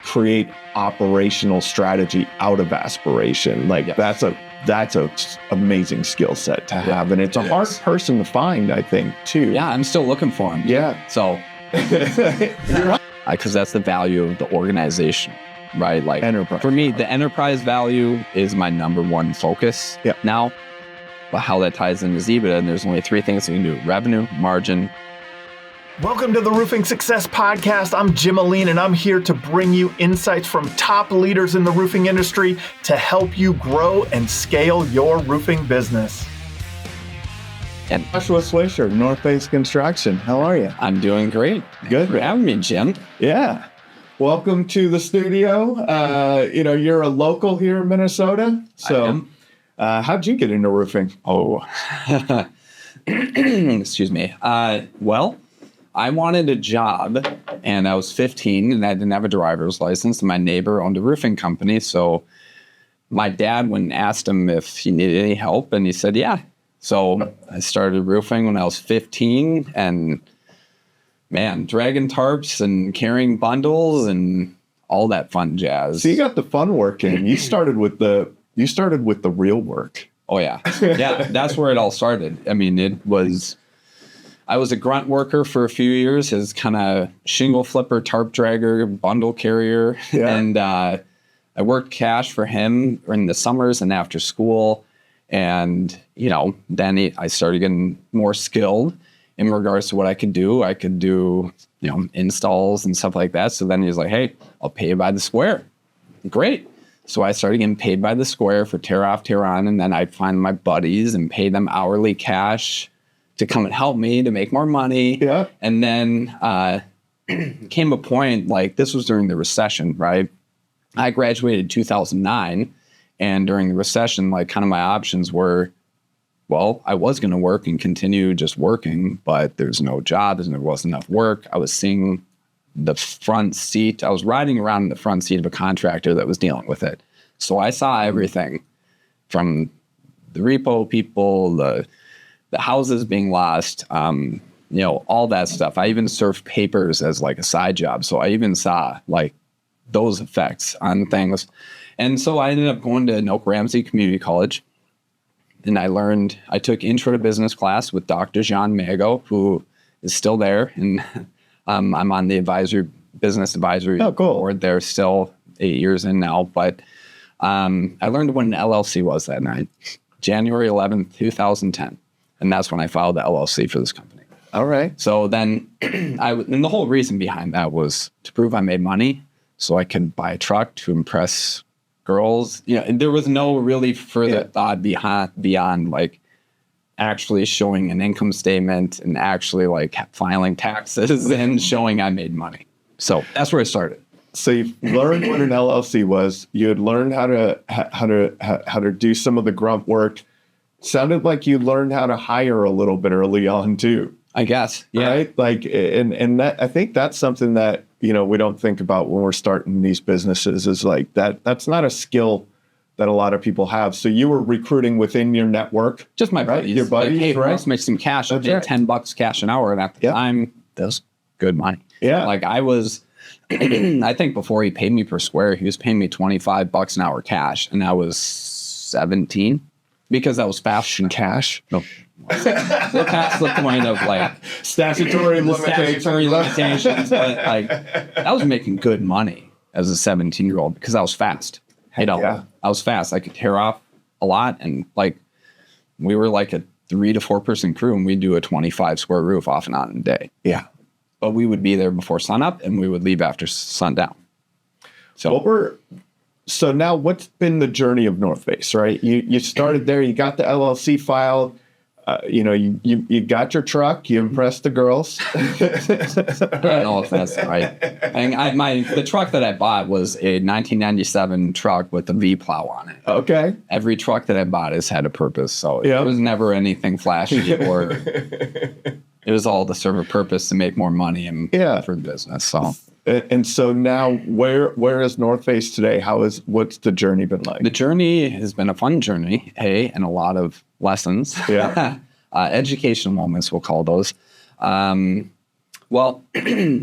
create operational strategy out of aspiration. Like that's a amazing skill set to have. And it's a hard person to find, I think, too. Yeah, I'm still looking for him. Yeah. So, because that's the value of the organization, right? Like Enterprise. For me, the enterprise value is my number one focus now. But how that ties into EBITDA, and there's only three things you can do: revenue, margin. Welcome to the Roofing Success Podcast. I'm Jim Aline, and I'm here to bring you insights from top leaders in the roofing industry to help you grow and scale your roofing business. And Joshua Swisher, North Face Construction. How are you? I'm doing great. Good. Thanks for having me, Jim. Yeah. Welcome to the studio. You're a local here in Minnesota. So, I am. How'd you get into roofing? Oh, excuse me. Well, I wanted a job, and I was 15, and I didn't have a driver's license, and my neighbor owned a roofing company, so my dad went and asked him if he needed any help, and he said, yeah. So I started roofing when I was 15, and man, dragging tarps and carrying bundles and all that fun jazz. So you got the fun work in. You started with the real work. Oh, yeah. Yeah, that's where it all started. I mean, I was a grunt worker for a few years as kind of shingle flipper, tarp dragger, bundle carrier. Yeah. And I worked cash for him in the summers and after school. And, then I started getting more skilled in regards to what I could do. I could do, installs and stuff like that. So then he was like, hey, I'll pay you by the square. Great. So I started getting paid by the square for tear off, tear on. And then I'd find my buddies and pay them hourly cash to come and help me to make more money. Yeah. And then came a point, like this was during the recession, right? I graduated in 2009. And during the recession, like kind of my options were, well, I was going to work and continue just working, but there's no jobs and there wasn't enough work. I was seeing the front seat. I was riding around in the front seat of a contractor that was dealing with it. So I saw everything from the repo people, the houses being lost, all that stuff. I even served papers as like a side job. So I even saw like those effects on things. And so I ended up going to Noke Ramsey Community College. And I took intro to business class with Dr. Jean Mago, who is still there. And I'm on the business advisory board there still 8 years in now. But I learned what an LLC was that night, January 11th, 2010. And that's when I filed the LLC for this company. All right. So then and the whole reason behind that was to prove I made money so I could buy a truck to impress girls. And there was no really further thought beyond like actually showing an income statement and actually like filing taxes and showing I made money. So that's where I started. So you learned what an LLC was. You had learned how to do some of the grunt work. Sounded like you learned how to hire a little bit early on too. I guess. Yeah. Right? Like, and that, I think that's something that, we don't think about when we're starting these businesses is like that's not a skill that a lot of people have. So you were recruiting within your network. Just my buddies. Your buddies, like, hey, right? let's make some cash. I paid $10 cash an hour. And at the time, that was good money. Yeah. Like I was, I think before he paid me per square, he was paying me $25 an hour cash. And I was 17 because that was fast. Cash? No. We're past the point of like statutory limitations, but like I was making good money as a 17-year-old because I was fast. I was fast. I could tear off a lot, and like we were like a 3 to 4 person crew, and we'd do a 25 square roof off and on in a day. Yeah, but we would be there before sunup, and we would leave after sundown. So now, what's been the journey of North Face? Right, you started there. You got the LLC filed. You got your truck. You impressed the girls. I don't know if that's right. The truck that I bought was a 1997 truck with a V plow on it. Okay. Every truck that I bought has had a purpose, so it was never anything flashy or. It was all to serve a purpose to make more money and for the business. So. And so now, where is North Face today? What's the journey been like? The journey has been a fun journey, and a lot of lessons. Yeah. Educational moments, we'll call those. Well,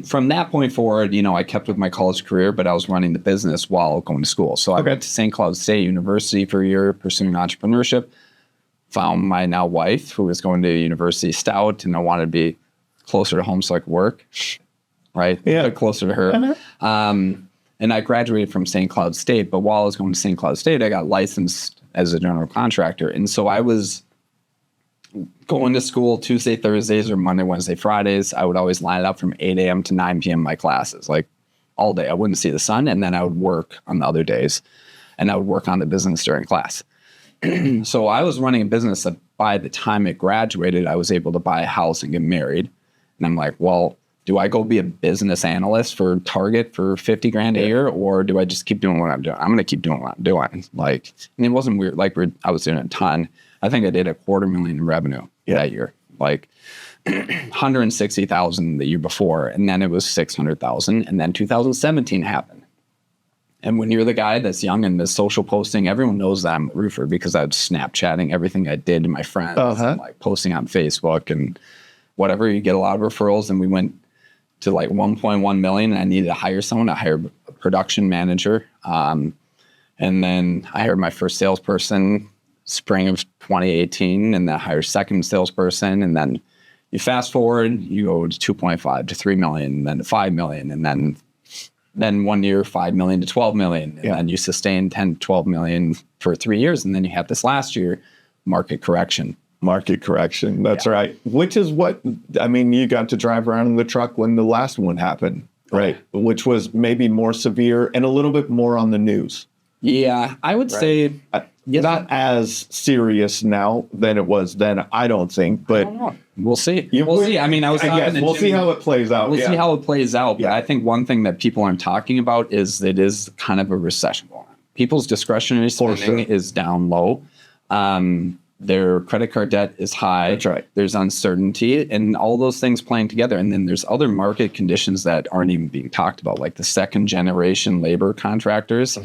from that point forward, I kept with my college career, but I was running the business while going to school. So I went to St. Cloud State University for a year pursuing entrepreneurship. Found my now wife, who was going to University Stout, and I wanted to be closer to home so I could work, right? Yeah. Closer to her. And I graduated from St. Cloud State, but while I was going to St. Cloud State, I got licensed as a general contractor. And so I was going to school Tuesday, Thursdays, or Monday, Wednesday, Fridays. I would always line it up from 8 a.m. to 9 p.m. my classes, like all day. I wouldn't see the sun, and then I would work on the other days, and I would work on the business during class. So I was running a business that by the time it graduated, I was able to buy a house and get married. And I'm like, well, do I go be a business analyst for Target for 50 grand a year, or do I just keep doing what I'm doing? I'm going to keep doing what I'm doing. Like, and it wasn't weird. Like I was doing a ton. I think I did $250,000 in revenue that year, like 160,000 the year before. And then it was 600,000. And then 2017 happened. And when you're the guy that's young and the social posting, everyone knows that I'm a roofer because I was Snapchatting everything I did to my friends, and like posting on Facebook and whatever. You get a lot of referrals, and we went to like 1.1 million, and I needed to hire someone. I hired a production manager. And then I hired my first salesperson spring of 2018, and then I hired a second salesperson. And then you fast forward, you go to 2.5 to 3 million, and then to 5 million, and then 1 year, 5 million to 12 million. And then you sustain 10 to 12 million for 3 years. And then you have this last year, market correction. Market correction. That's right. Which is what, I mean, you got to drive around in the truck when the last one happened, right? Which was maybe more severe and a little bit more on the news. Yeah, I would say not as serious now than it was then, I don't think, but I don't know. We'll see. We'll see. I mean, we'll see how it plays out. We'll see how it plays out. But I think one thing that people aren't talking about is that it is kind of a recession going on. People's discretionary spending is down low. Their credit card debt is high. That's right. There's uncertainty and all those things playing together. And then there's other market conditions that aren't even being talked about, like the second generation labor contractors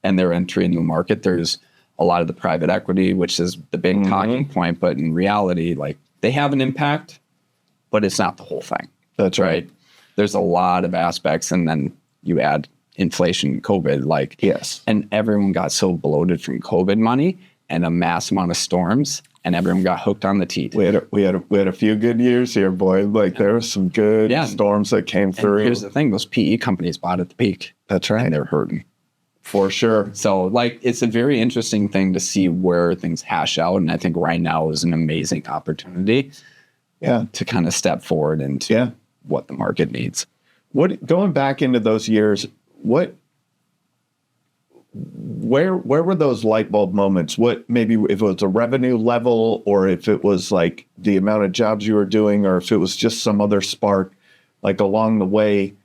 and their entry into the market. There's a lot of the private equity, which is the big talking point. But in reality, like they have an impact, but it's not the whole thing. That's right. There's a lot of aspects. And then you add inflation, COVID, and everyone got so bloated from COVID money and a mass amount of storms, and everyone got hooked on the teat. We had a few good years here, boy. Like there were some good storms that came through. And here's the thing: those PE companies bought at the peak. That's right. And they're hurting for sure. So, like, it's a very interesting thing to see where things hash out, and I think right now is an amazing opportunity. To kind of step forward into what the market needs. What going back into those years? Where were those light bulb moments? What, maybe if it was a revenue level, or if it was like the amount of jobs you were doing, or if it was just some other spark, like along the way.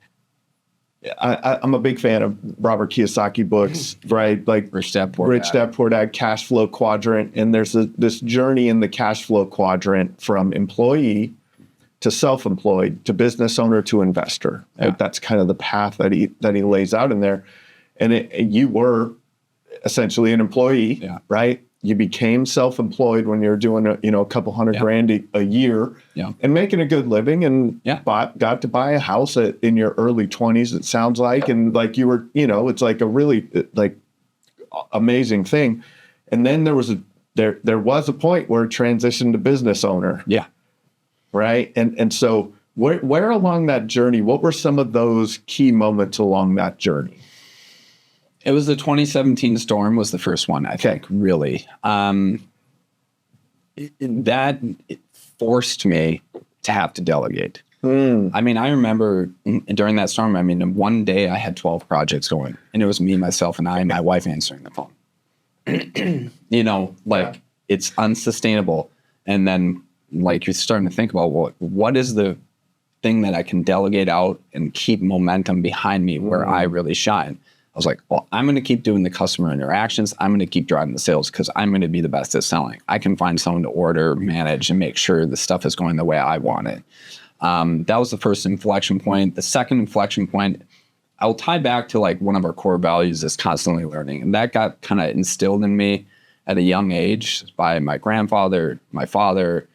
I'm a big fan of Robert Kiyosaki books, right? Like Rich Dad Poor Dad, cash flow quadrant. And there's this journey in the cash flow quadrant from employee to self-employed to business owner to investor. That's kind of the path that he lays out in there. And you were essentially an employee, right? You became self-employed when you're doing a couple hundred grand a year and making a good living, and got to buy a house in your early 20s, it sounds like. And like you were, it's like a really like amazing thing. And then there was a point where it transitioned to business owner. Right. And so where along that journey, what were some of those key moments along that journey? It was the 2017 storm was the first one, I think, really. That forced me to have to delegate. I mean, I remember during that storm, one day I had 12 projects going, and it was me, myself, and my wife answering the phone. It's unsustainable. And then, like, you're starting to think about, what is the thing that I can delegate out and keep momentum behind me where I really shine? I was like, well, I'm going to keep doing the customer interactions. I'm going to keep driving the sales because I'm going to be the best at selling. I can find someone to order, manage, and make sure the stuff is going the way I want it. That was the first inflection point. The second inflection point, I'll tie back to like one of our core values is constantly learning. And that got kind of instilled in me at a young age by my grandfather, my father.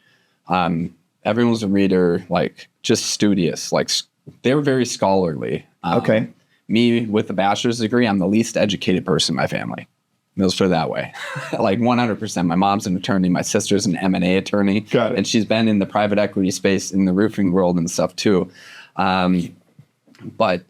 Everyone was a reader, like just studious. Like they were very scholarly. Okay. Me with a bachelor's degree, I'm the least educated person in my family. Let's put it that way. Like 100%. My mom's an attorney. My sister's an M&A attorney. Got it. And she's been in the private equity space in the roofing world and stuff too. But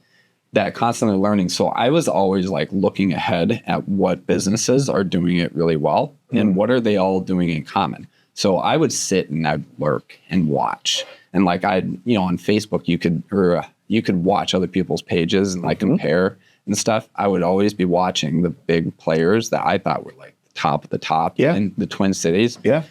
that constantly learning. So I was always like looking ahead at what businesses are doing it really well and what are they all doing in common. So I would sit and I'd work and watch. And like on Facebook, you could watch other people's pages and like compare and stuff. I would always be watching the big players that I thought were like the top of the top in the Twin Cities. Yeah.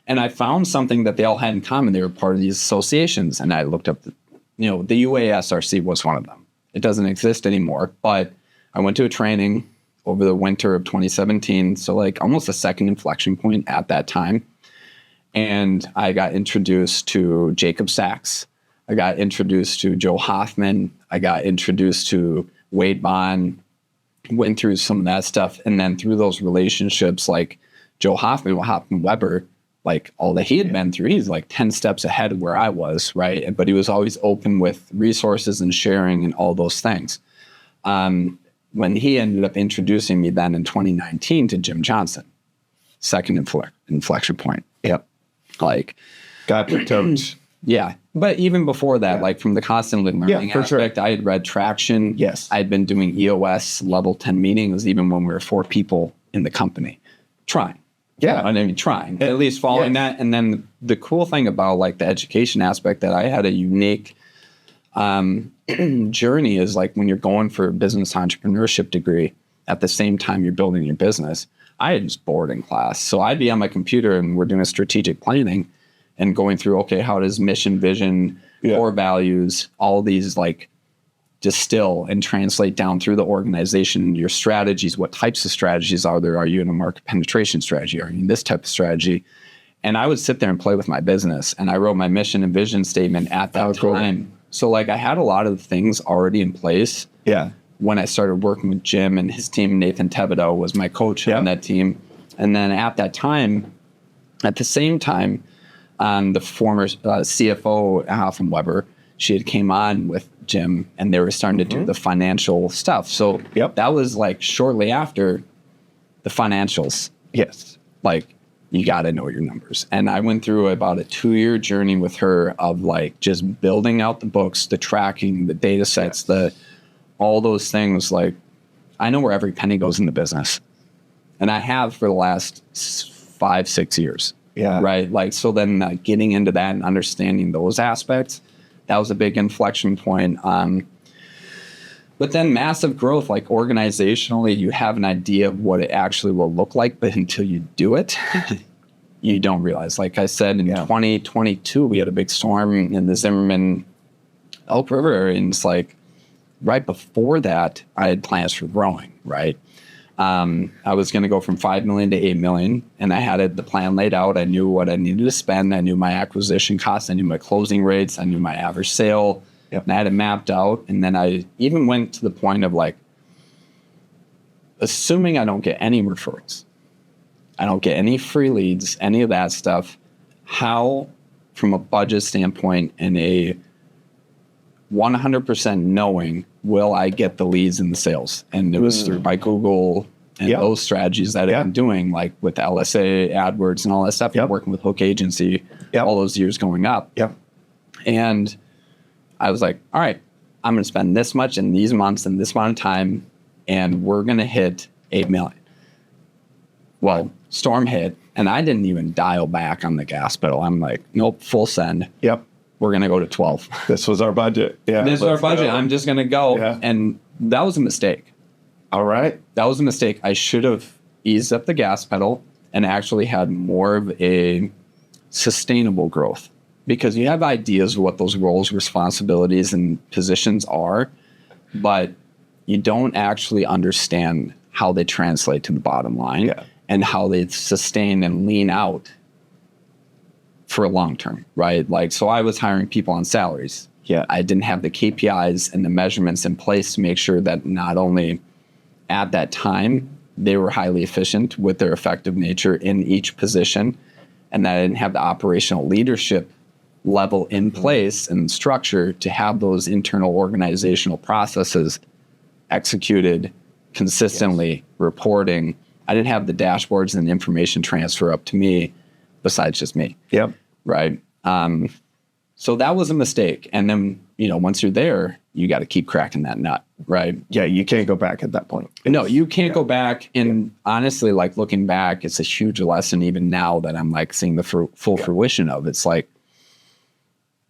And I found something that they all had in common. They were part of these associations. And I looked up, the UASRC was one of them. It doesn't exist anymore, but I went to a training over the winter of 2017. So like almost a second inflection point at that time. And I got introduced to Jacob Sachs. I got introduced to Joe Hoffman. I got introduced to Wade Bond, went through some of that stuff. And then through those relationships, like Joe Hoffman Weber, like all that he had been through, he's like 10 steps ahead of where I was, right? But he was always open with resources and sharing and all those things. When he ended up introducing me then in 2019 to Jim Johnson, second inflection point. Yep. Like, got the totes. Yeah. But even before that, like from the constantly learning aspect, I had read Traction. Yes. I'd been doing EOS level 10 meetings, even when we were 4 people in the company, trying. Yeah. I mean, trying, at least following that. And then the cool thing about like the education aspect that I had a unique journey is like when you're going for a business entrepreneurship degree, at the same time you're building your business. I had just bored in class. So I'd be on my computer and we're doing a strategic planning and going through, okay, how does mission, vision, core values, all these like distill and translate down through the organization, your strategies, what types of strategies are there? Are you in a market penetration strategy? Are you in this type of strategy? And I would sit there and play with my business. And I wrote my mission and vision statement at that time. Cool. So like I had a lot of things already in place. Yeah. When I started working with Jim and his team, Nathan Tebedo was my coach on that team. And then at that time, at the same time, the former CFO, Hoffman Weber, she had came on with Jim and they were starting to do the financial stuff. So that was like shortly after the financials. Yes. Like you got to know your numbers. And I went through about a 2-year journey with her of like just building out the books, the tracking, the data sets, all those things. Like I know where every penny goes in the business. And I have for the last 5-6 years. Yeah. Right. Like, so then getting into that and understanding those aspects, that was a big inflection point. But then massive growth, like organizationally, you have an idea of what it actually will look like, but until you do it, you don't realize. Like I said, in 2022, we had a big storm in the Zimmerman Elk River area, and it's like right before that, I had plans for growing, right? I was going to go from 5 million to 8 million, and I had the plan laid out. I knew what I needed to spend. I knew my acquisition costs. I knew my closing rates. I knew my average sale. Yep. And I had it mapped out. And then I even went to the point of like, assuming I don't get any referrals, I don't get any free leads, any of that stuff, how, from a budget standpoint and a 100% knowing, will I get the leads and the sales? And it was through my Google and those strategies that I've been doing, like with LSA, AdWords, and all that stuff, working with Hook Agency, all those years going up. And I was like, all right, I'm going to spend this much in these months and this amount of time, and we're going to hit 8 million. Well, storm hit, and I didn't even dial back on the gas pedal. I'm like, nope, full send. We're going to go to 12. This was our budget. This is our budget. I'm just going to go. And that was a mistake. All right. That was a mistake. I should have eased up the gas pedal and actually had more of a sustainable growth, because you have ideas of what those roles, responsibilities, and positions are, but you don't actually understand how they translate to the bottom line and how they sustain and lean out for a long term, right? Like, so I was hiring people on salaries. I didn't have the KPIs and the measurements in place to make sure that not only at that time they were highly efficient with their effective nature in each position, and that I didn't have the operational leadership level in place and structure to have those internal organizational processes executed consistently, reporting. I didn't have the dashboards and the information transfer up to me besides just me. Yep. Right. So that was a mistake. And then, once you're there, you got to keep cracking that nut. Right. Yeah. You can't go back at that point. No, you can't go back. And honestly, like looking back, it's a huge lesson even now that I'm like seeing the full fruition of. It's like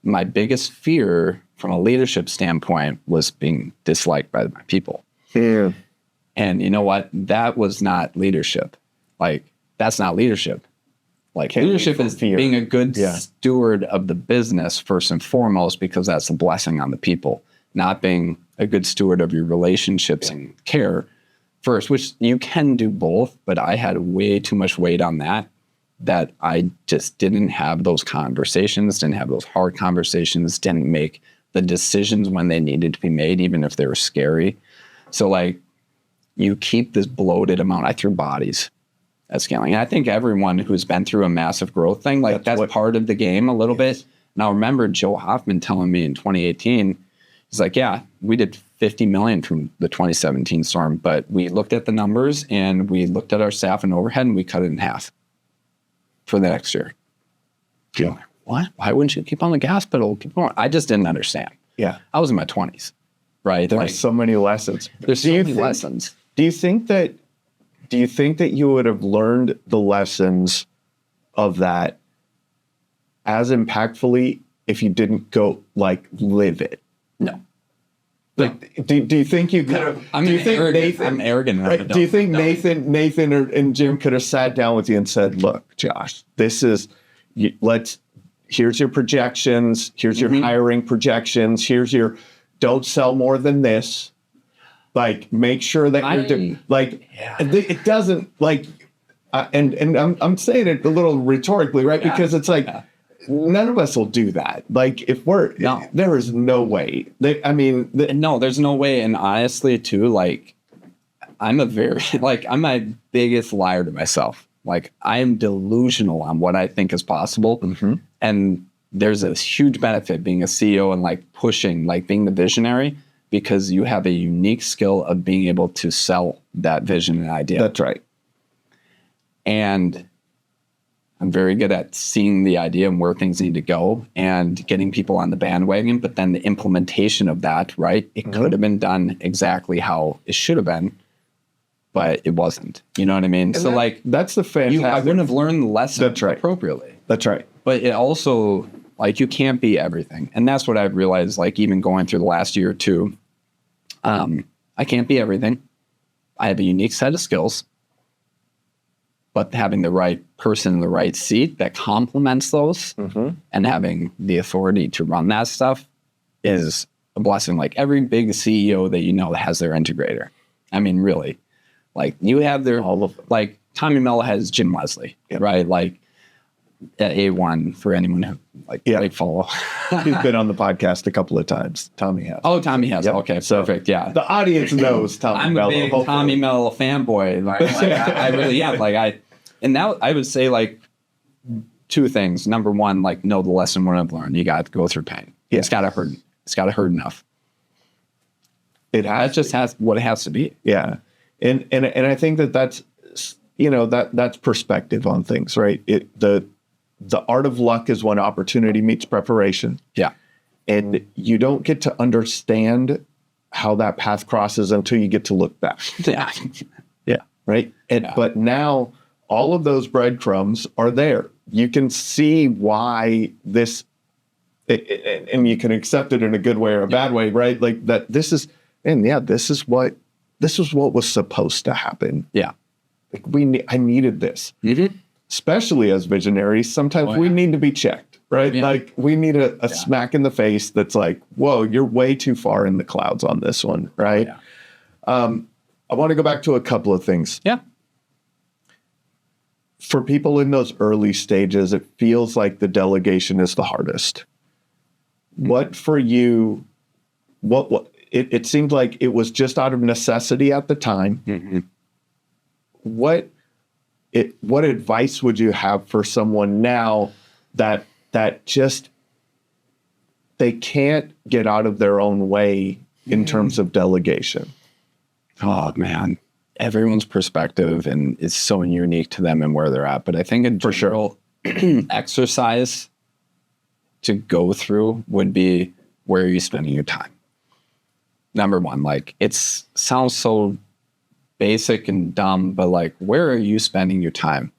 my biggest fear from a leadership standpoint was being disliked by my people. Yeah. And you know what? That was not leadership. Like, that's not leadership. Like, leadership is being a good steward of the business first and foremost, because that's a blessing on the people, not being a good steward of your relationships and care first, which you can do both. But I had way too much weight on that I just didn't have those conversations, didn't have those hard conversations, didn't make the decisions when they needed to be made, even if they were scary. So like, you keep this bloated amount at your bodies at scaling. And I think everyone who's been through a massive growth thing, like that's part of the game a little bit. And I remember Joe Hoffman telling me in 2018, he's like, yeah, we did 50 million from the 2017 storm, but we looked at the numbers and we looked at our staff and overhead and we cut it in half for the next year. Yeah. What? Why wouldn't you keep on the gas pedal? Keep going. I just didn't understand. Yeah. I was in my 20s, right? There are so many lessons. There's so many lessons. Do you think that you would have learned the lessons of that as impactfully if you didn't go like live it? No. Like, do you think you could have? I'm arrogant. Right? Do you think Nathan and Jim could have sat down with you and said, "Look, Josh, this is here's your projections. Here's your hiring projections. Here's your don't sell more than this. Like, make sure that you're doing like it doesn't like." And I'm saying it a little rhetorically, right? Yeah. Because it's like. Yeah. None of us will do that. Like, if there is no way. No, there's no way. And honestly, too, like, I'm my biggest liar to myself. Like, I am delusional on what I think is possible. Mm-hmm. And there's a huge benefit being a CEO and like pushing, like being the visionary, because you have a unique skill of being able to sell that vision and idea. That's right. And I'm very good at seeing the idea and where things need to go and getting people on the bandwagon. But then the implementation of that, right? It could have been done exactly how it should have been, but it wasn't. You know what I mean? And that's the fantastic. I wouldn't have learned the lesson appropriately. That's right. But it also, like, you can't be everything. And that's what I've realized, like, even going through the last year or two, I can't be everything. I have a unique set of skills. But having the right person in the right seat that complements those and having the authority to run that stuff is a blessing. Like every big CEO that you know that has their integrator. I mean, really, like you have like Tommy Mello has Jim Leslie, right? Like at A1 for anyone who like follow. He's been on the podcast a couple of times. Tommy has. Oh, Tommy has. Yep. Okay, so perfect. Yeah, the audience knows Tommy Mello. I'm a big Tommy Mello fanboy. Like I really am. And now I would say like two things. Number one, like know the lesson what I've learned. You got to go through pain. Yeah. It's got to hurt. It's got to hurt enough. That just has what it has to be. Yeah, and I think that's that's perspective on things, right? The art of luck is when opportunity meets preparation. Yeah. And you don't get to understand how that path crosses until you get to look back. Yeah. Yeah. Right. But now all of those breadcrumbs are there. You can see why and you can accept it in a good way or a bad way, right? Like that this is what was supposed to happen. Yeah. Like I needed this. Mm-hmm. Especially as visionaries, sometimes we need to be checked, right? Yeah. Like we need a smack in the face that's like, whoa, you're way too far in the clouds on this one, right? Yeah. I want to go back to a couple of things. Yeah. For people in those early stages, it feels like the delegation is the hardest. Mm-hmm. What for you, it seemed like it was just out of necessity at the time. Mm-hmm. What advice would you have for someone now that just they can't get out of their own way in terms of delegation. Oh man, everyone's perspective and it's so unique to them and where they're at. But I think in general, exercise to go through would be, where are you spending your time? Number one, like sounds so basic and dumb, but like, where are you spending your time?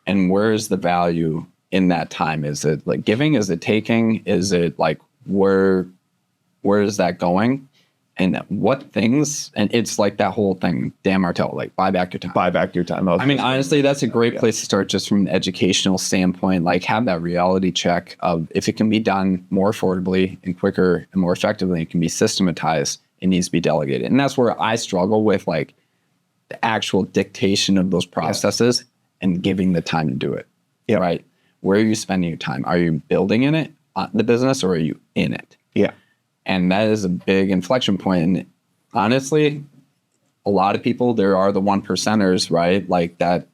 And where is the value in that time? Is it like giving? Is it taking? Is it like, where is that going? And what things? And it's like that whole thing, Dan Martell, like buy back your time. Buy back your time. I mean, honestly, that's a great place to start just from an educational standpoint. Like have that reality check of if it can be done more affordably and quicker and more effectively, it can be systematized, it needs to be delegated. And that's where I struggle with like the actual dictation of those processes and giving the time to do it. Yeah. Right. Where are you spending your time? Are you building in it, the business, or are you in it? Yeah. And that is a big inflection point. And honestly, a lot of people, there are the 1%ers, right? Like that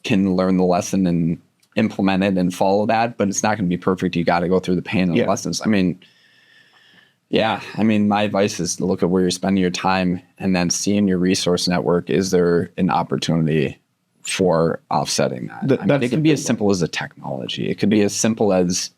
can learn the lesson and implement it and follow that, but it's not going to be perfect. You got to go through the pain of the lessons. I mean, my advice is to look at where you're spending your time and then see in your resource network, is there an opportunity for offsetting that? It can be as simple as a technology. It could be as simple as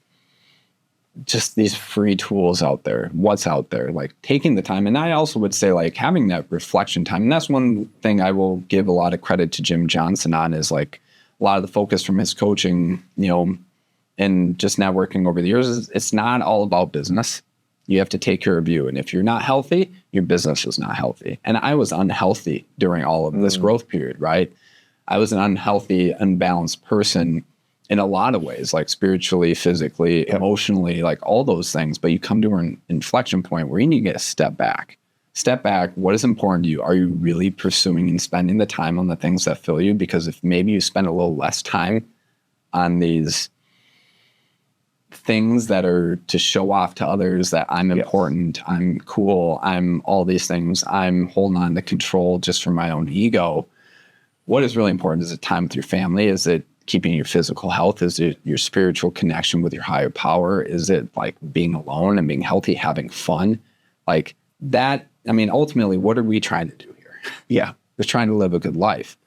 just these free tools out there, what's out there, like taking the time. And I also would say like having that reflection time. And that's one thing I will give a lot of credit to Jim Johnson on, is like a lot of the focus from his coaching, and just networking over the years is it's not all about business. You have to take care of you. And if you're not healthy, your business is not healthy. And I was unhealthy during all of this growth period, right? I was an unhealthy, unbalanced person in a lot of ways, like spiritually, physically, emotionally, like all those things. But you come to an inflection point where you need to get a step back. Step back. What is important to you? Are you really pursuing and spending the time on the things that fill you? Because if maybe you spend a little less time on these things that are to show off to others that I'm important, I'm cool, I'm all these things, I'm holding on to control just for my own ego. What is really important is it time with your family? Is it keeping your physical health? Is it your spiritual connection with your higher power? Is it like being alone and being healthy, having fun? Like that, I mean, ultimately, what are we trying to do here? Yeah. We're trying to live a good life.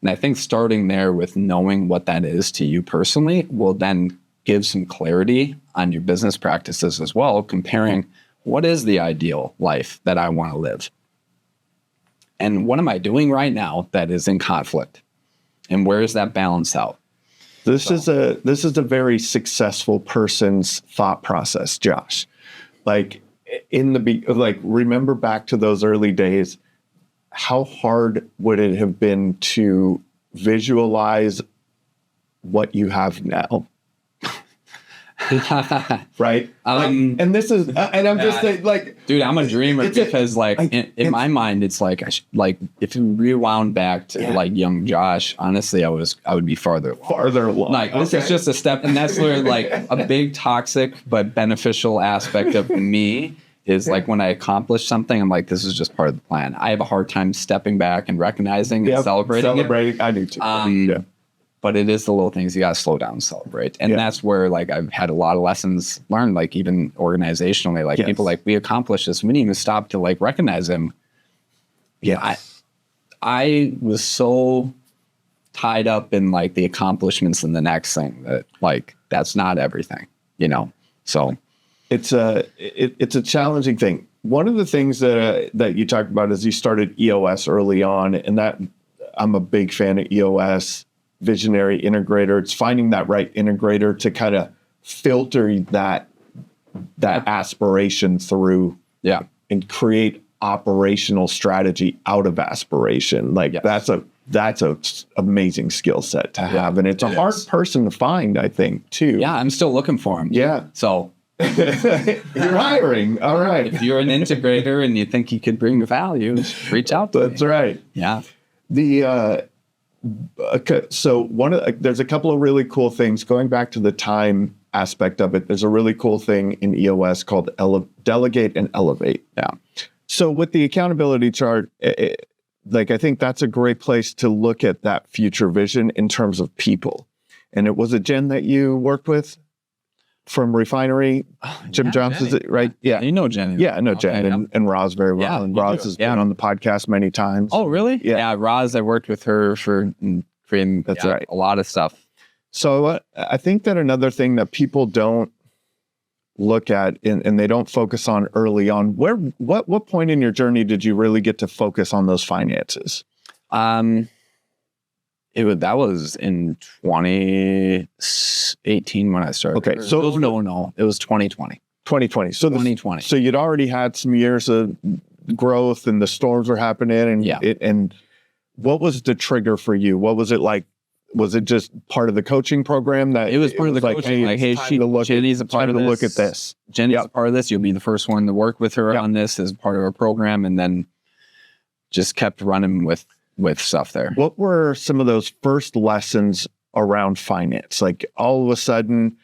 And I think starting there with knowing what that is to you personally will then give some clarity on your business practices as well, comparing what is the ideal life that I want to live? And what am I doing right now that is in conflict? And where is that balance out? This is a very successful person's thought process, Josh. Like remember back to those early days, how hard would it have been to visualize what you have now? Right. And this is, and I'm just saying, like, dude, I'm a dreamer because in my mind, it's like, if you rewound back to like young Josh, honestly, I would be farther along. Like this is just a step. And that's where like a big toxic, but beneficial aspect of me is like when I accomplish something, I'm like, this is just part of the plan. I have a hard time stepping back and recognizing and celebrating it. I do too. But it is the little things you got to slow down and celebrate. And that's where like I've had a lot of lessons learned, like even organizationally, like people like, we accomplished this. We didn't even stop to like recognize them. Yeah. I was so tied up in like the accomplishments and the next thing that like, that's not everything, So it's a challenging thing. One of the things that you talked about is you started EOS early on, and that I'm a big fan of EOS. Visionary integrator. It's finding that right integrator to kind of filter that aspiration through, and create operational strategy out of aspiration. Like that's a amazing skill set to have, and it's a hard person to find, I think, too. Yeah, I'm still looking for him. Yeah, so you're hiring. All right. If you're an integrator and you think you could bring value, reach out to me. That's right. Yeah. So there's a couple of really cool things going back to the time aspect of it. There's a really cool thing in EOS called Delegate and Elevate. Yeah. So with the accountability chart, I think that's a great place to look at that future vision in terms of people. And it was a Jen that you worked with? from Refinery, Jim Yeah, Johnson's, Jenny. right? Yeah. You know Jenny. Yeah, I know Jen Okay, and Roz very well. Yeah, and you Roz do. has Yeah. been on the podcast many times. Oh, really? Yeah. Yeah, Roz, I worked with her for creating That's right. a lot of stuff. So I think that another thing that people don't look at and they don't focus on early on, what point in your journey did you really get to focus on those finances? That was in 2018 when I started. Okay, so no, it was 2020. 2020. So 2020. So you'd already had some years of growth and the storms were happening and and what was the trigger for you? What was it like? Was it just part of the coaching program that it was part of the coaching? Jenny's a part of this. Look at this. Jenny's a part of this. You'll be the first one to work with her on this as part of our program, and then just kept running with stuff there. What were some of those first lessons around finance? Like all of a sudden,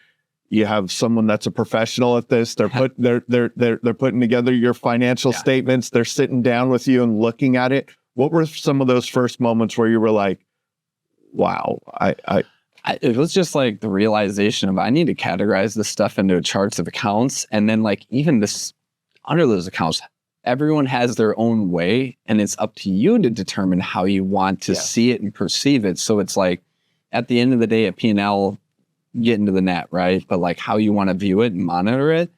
you have someone that's a professional at this. They're putting together your financial statements. They're sitting down with you and looking at it. What were some of those first moments where you were like, wow, it was just like the realization of I need to categorize this stuff into charts of accounts. And then like even this under those accounts, everyone has their own way and it's up to you to determine how you want to see it and perceive it. So it's like at the end of the day, a P&L get into the net, right? But like how you want to view it and monitor it,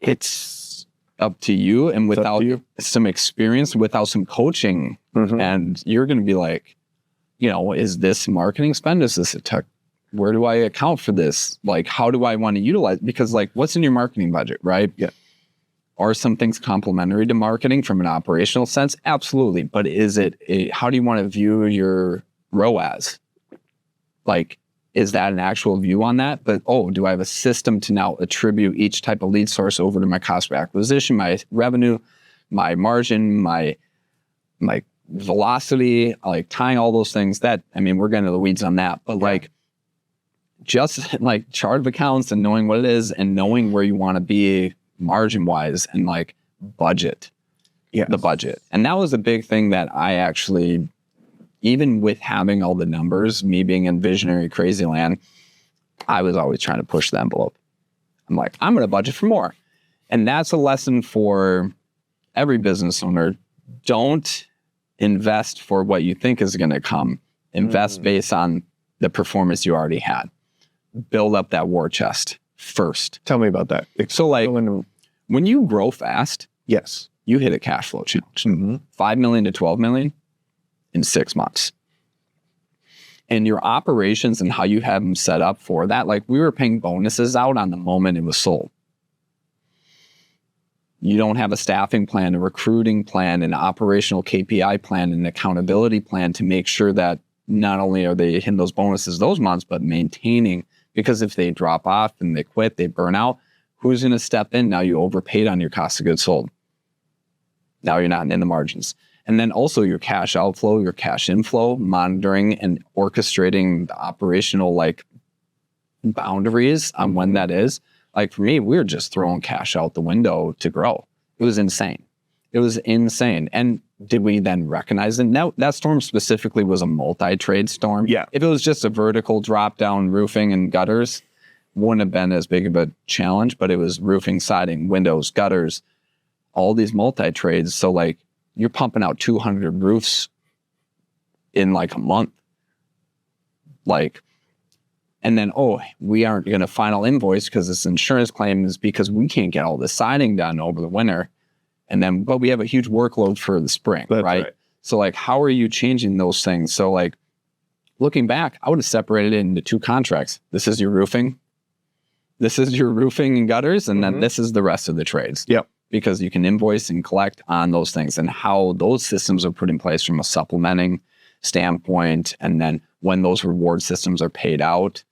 it's up to you. And without some experience, without some coaching, and you're going to be like, is this marketing spend? Is this a tech? Where do I account for this? Like, how do I want to utilize? Because like, what's in your marketing budget, right? Yeah. Are some things complementary to marketing from an operational sense? Absolutely. But is it how do you want to view your ROAS? Like, is that an actual view on that? But, do I have a system to now attribute each type of lead source over to my cost of acquisition, my revenue, my margin, my velocity, like tying all those things we're getting to the weeds on that. But like, just like chart of accounts and knowing what it is and knowing where you want to be margin wise and like budget, the budget. And that was a big thing that I actually, even with having all the numbers, me being in visionary crazy land, I was always trying to push the envelope. I'm like, I'm going to budget for more. And that's a lesson for every business owner. Don't invest for what you think is going to come. Invest based on the performance you already had. Build up that war chest first. Tell me about that. So like when you grow fast, you hit a cash flow challenge. 5 million to 12 million in 6 months. And your operations and how you have them set up for that, like we were paying bonuses out on the moment it was sold. You don't have a staffing plan, a recruiting plan, an operational KPI plan, an accountability plan to make sure that not only are they hitting those bonuses those months, but maintaining, because if they drop off and they quit, they burn out, who's going to step in? Now you overpaid on your cost of goods sold. Now you're not in the margins. And then also your cash outflow, your cash inflow, monitoring and orchestrating the operational like boundaries on when that is. Like for me, we were just throwing cash out the window to grow. It was insane. And did we then recognize it? No, that storm specifically was a multi-trade storm. Yeah. If it was just a vertical drop down roofing and gutters, wouldn't have been as big of a challenge, but it was roofing, siding, windows, gutters, all these multi-trades. So like you're pumping out 200 roofs in like a month. Like, and then, we aren't going to final invoice because this insurance claim is because we can't get all the siding done over the winter. And then, but we have a huge workload for the spring, right? So like, how are you changing those things? So like, looking back, I would have separated it into 2 contracts. This is your roofing. This is your roofing and gutters. And then this is the rest of the trades. Yep. Because you can invoice and collect on those things and how those systems are put in place from a supplementing standpoint. And then when those reward systems are paid out,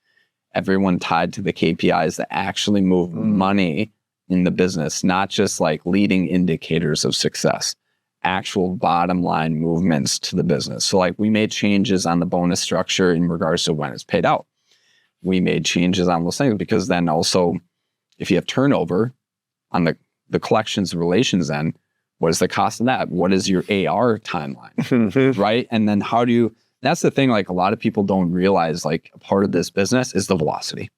everyone tied to the KPIs that actually move money in the business, not just like leading indicators of success, actual bottom line movements to the business. So like we made changes on the bonus structure in regards to when it's paid out. We made changes on those things because then also if you have turnover on the collections relations end, what is the cost of that? What is your AR timeline, right? And then that's the thing, like a lot of people don't realize, like a part of this business is the velocity.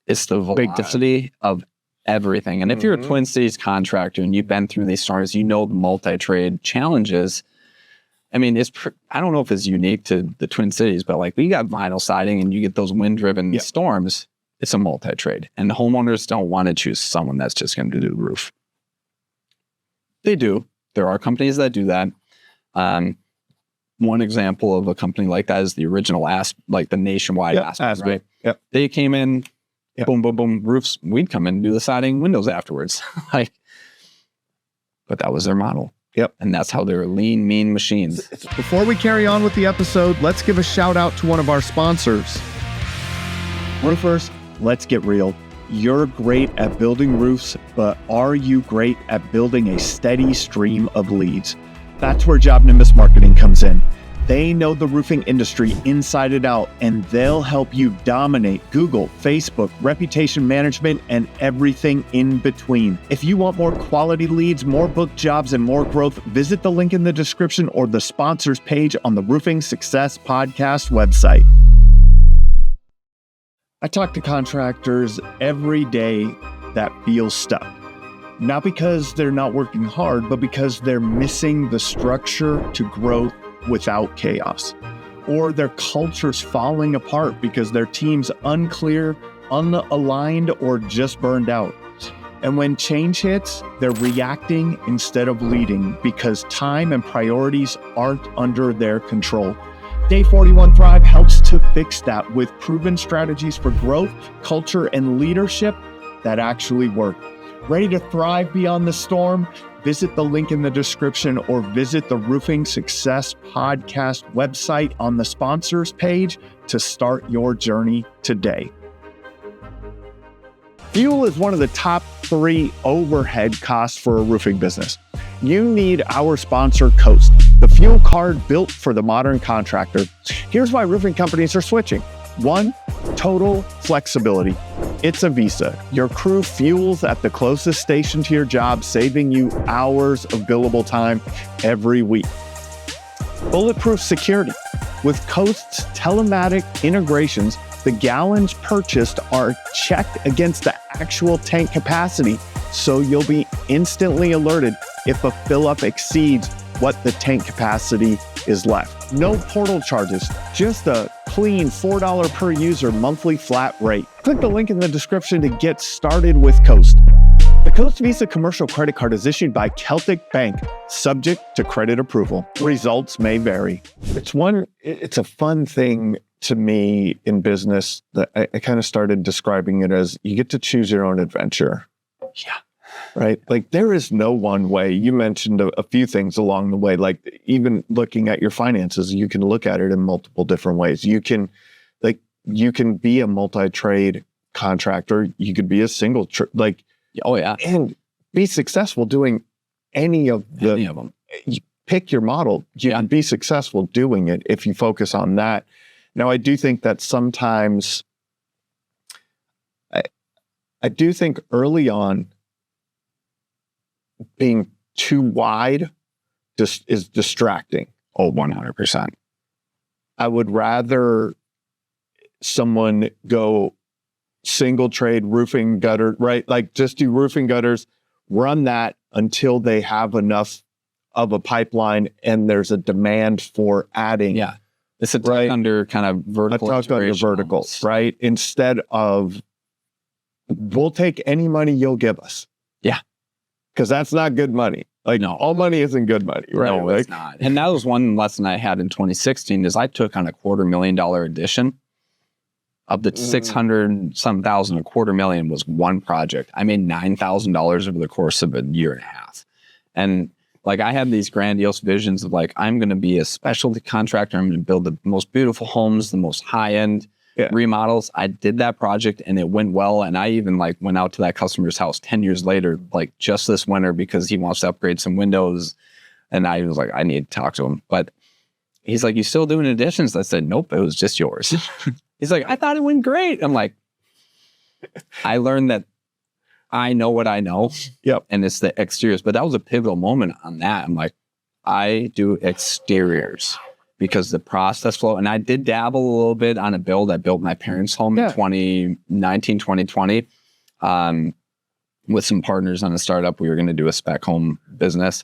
It's the velocity of everything. And if you're a Twin Cities contractor and you've been through these storms, you know the multi-trade challenges. I mean, I don't know if it's unique to the Twin Cities, but like we got vinyl siding and you get those wind-driven storms, it's a multi-trade. And the homeowners don't want to choose someone that's just going to do the roof. They do. There are companies that do that. One example of a company like that is the original like the nationwide Aspen, right? Yep. They came in, boom, boom, boom, roofs. We'd come in and do the siding, windows afterwards. But that was their model. Yep. And that's how they're lean, mean machines. Before we carry on with the episode, let's give a shout out to one of our sponsors. Roofers, let's get real. You're great at building roofs, but are you great at building a steady stream of leads? That's where Job Nimbus Marketing comes in. They know the roofing industry inside and out, and they'll help you dominate Google, Facebook, reputation management, and everything in between. If you want more quality leads, more booked jobs, and more growth, visit the link in the description or the sponsors page on the Roofing Success Podcast website. I talk to contractors every day that feel stuck. Not because they're not working hard, but because they're missing the structure to growth without chaos. Or their culture's falling apart because their team's unclear, unaligned, or just burned out. And when change hits, they're reacting instead of leading because time and priorities aren't under their control. Day 41 Thrive helps to fix that with proven strategies for growth, culture, and leadership that actually work. Ready to thrive beyond the storm? Visit the link in the description or visit the Roofing Success Podcast website on the sponsors page to start your journey today. Fuel is one of the top 3 overhead costs for a roofing business. You need our sponsor, Coast, the fuel card built for the modern contractor. Here's why roofing companies are switching. 1, total flexibility. It's a Visa. Your crew fuels at the closest station to your job, saving you hours of billable time every week. Bulletproof security. With Coast's telematic integrations, the gallons purchased are checked against the actual tank capacity, so you'll be instantly alerted if a fill-up exceeds what the tank capacity is left. No portal charges, just a clean $4 per user monthly flat rate. Click the link in the description to get started with Coast. The Coast Visa commercial credit card is issued by Celtic Bank, subject to credit approval. Results may vary. It's a fun thing to me in business that I kind of started describing it as you get to choose your own adventure. Yeah. Right? Like there is no one way. You mentioned a few things along the way, like even looking at your finances, you can look at it in multiple different ways. You can be a multi-trade contractor. You could be a single, and be successful doing any of them. You pick your model. You can be successful doing it if you focus on that. Now, I do think that sometimes, I do think early on, being too wide just is distracting. Oh, 100%. I would rather someone go single trade roofing gutter, right? Like just do roofing gutters, run that until they have enough of a pipeline and there's a demand for adding. Yeah. It's a tuck under kind of vertical. A tuck under verticals, right? Instead of, we'll take any money you'll give us. Yeah. Because that's not good money. Like, no, all money isn't good money, right? No, it's not. And that was one lesson I had in 2016 is I took on a $250,000 addition. Of the 600 some thousand, $250,000 was one project. I made $9,000 over the course of a year and a half. And like I had these grandiose visions of like, I'm going to be a specialty contractor. I'm going to build the most beautiful homes, the most high-end remodels. I did that project and it went well. And I even like went out to that customer's house 10 years later, like just this winter because he wants to upgrade some windows. And I was like, I need to talk to him. But he's like, you still doing additions? I said, nope, it was just yours. He's like, I thought it went great. I'm like, I learned that I know what I know. Yep. And it's the exteriors. But that was a pivotal moment on that. I'm like, I do exteriors because the process flow, and I did dabble a little bit on a build. I built my parents' home in 2019, 2020 with some partners on a startup. We were going to do a spec home business.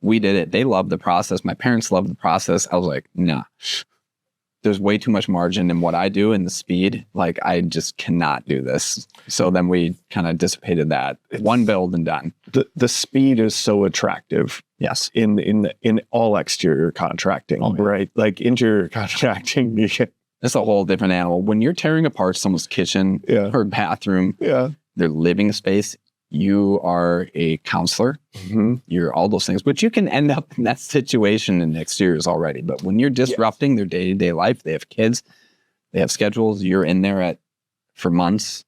We did it. They loved the process. My parents loved the process. I was like, nah, there's way too much margin in what I do and the speed. Like, I just cannot do this. So then we kind of dissipated that. One build and done. The speed is so attractive. Yes. In all exterior contracting, right? Like interior contracting, it's a whole different animal. When you're tearing apart someone's kitchen or bathroom, their living space, you are a counselor. You're all those things, but you can end up in that situation in exteriors already. But when you're disrupting their day-to-day life, they have kids, they have schedules, you're in there for months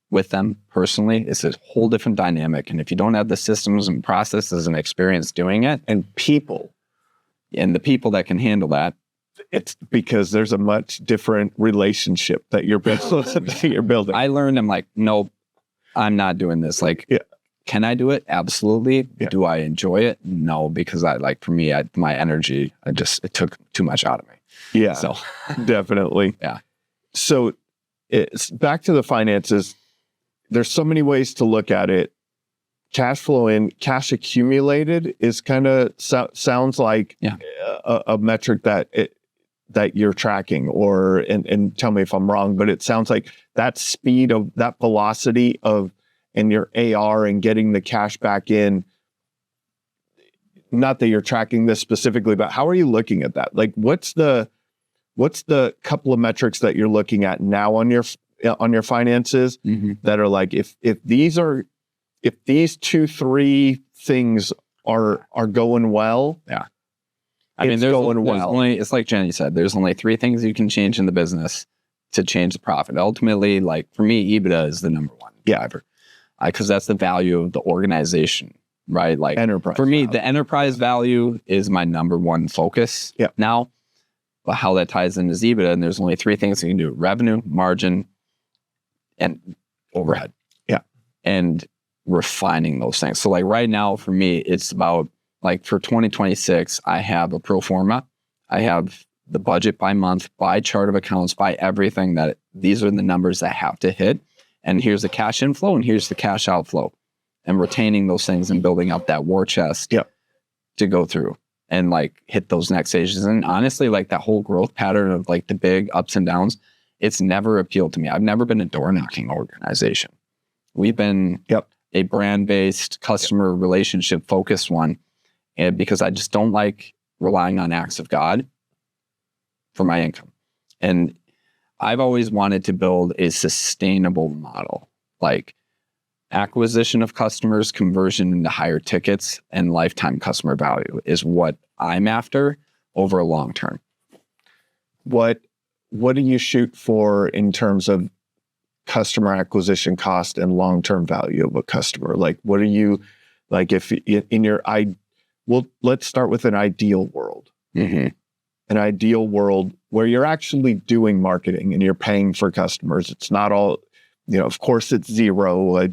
with them personally. It's a whole different dynamic. And if you don't have the systems and processes and experience doing it, and people, and the people that can handle that, it's because there's a much different relationship that you're building. I learned, I'm like, nope, I'm not doing this. Like, can I do it? Absolutely. Yeah. Do I enjoy it? No, because for me, my energy, it took too much out of me. Yeah. So definitely. Yeah. So it's back to the finances. There's so many ways to look at it. Cash flow in, cash accumulated is kind of sounds like a metric that you're tracking, and tell me if I'm wrong, but it sounds like that speed of that velocity of, and your AR and getting the cash back in, not that you're tracking this specifically, but how are you looking at that? Like, what's the couple of metrics that you're looking at now on your finances that are like, if these 2-3 things are going well, it's it's like Jenny said, there's only 3 things you can change in the business to change the profit. Ultimately, like for me, EBITDA is the number one driver, because that's the value of the organization, right? Like enterprise for me, value. The enterprise value is my number one focus now. But how that ties into EBITDA, and there's only 3 things you can do: revenue, margin, and overhead. And refining those things. So like right now for me, it's about, like for 2026, I have a pro forma. I have the budget by month, by chart of accounts, by everything, that these are the numbers that have to hit. And here's the cash inflow and here's the cash outflow, and retaining those things and building up that war chest to go through and like hit those next stages. And honestly, like that whole growth pattern of like the big ups and downs, it's never appealed to me. I've never been a door knocking organization. We've been a brand-based, customer relationship focused one. And because I just don't like relying on acts of God for my income. And I've always wanted to build a sustainable model, like acquisition of customers, conversion into higher tickets, and lifetime customer value is what I'm after over a long term. What do you shoot for in terms of customer acquisition cost and long-term value of a customer? Like, what are you, like, if in your let's start with an ideal world. An ideal world where you're actually doing marketing and you're paying for customers. It's not all, of course it's zero, like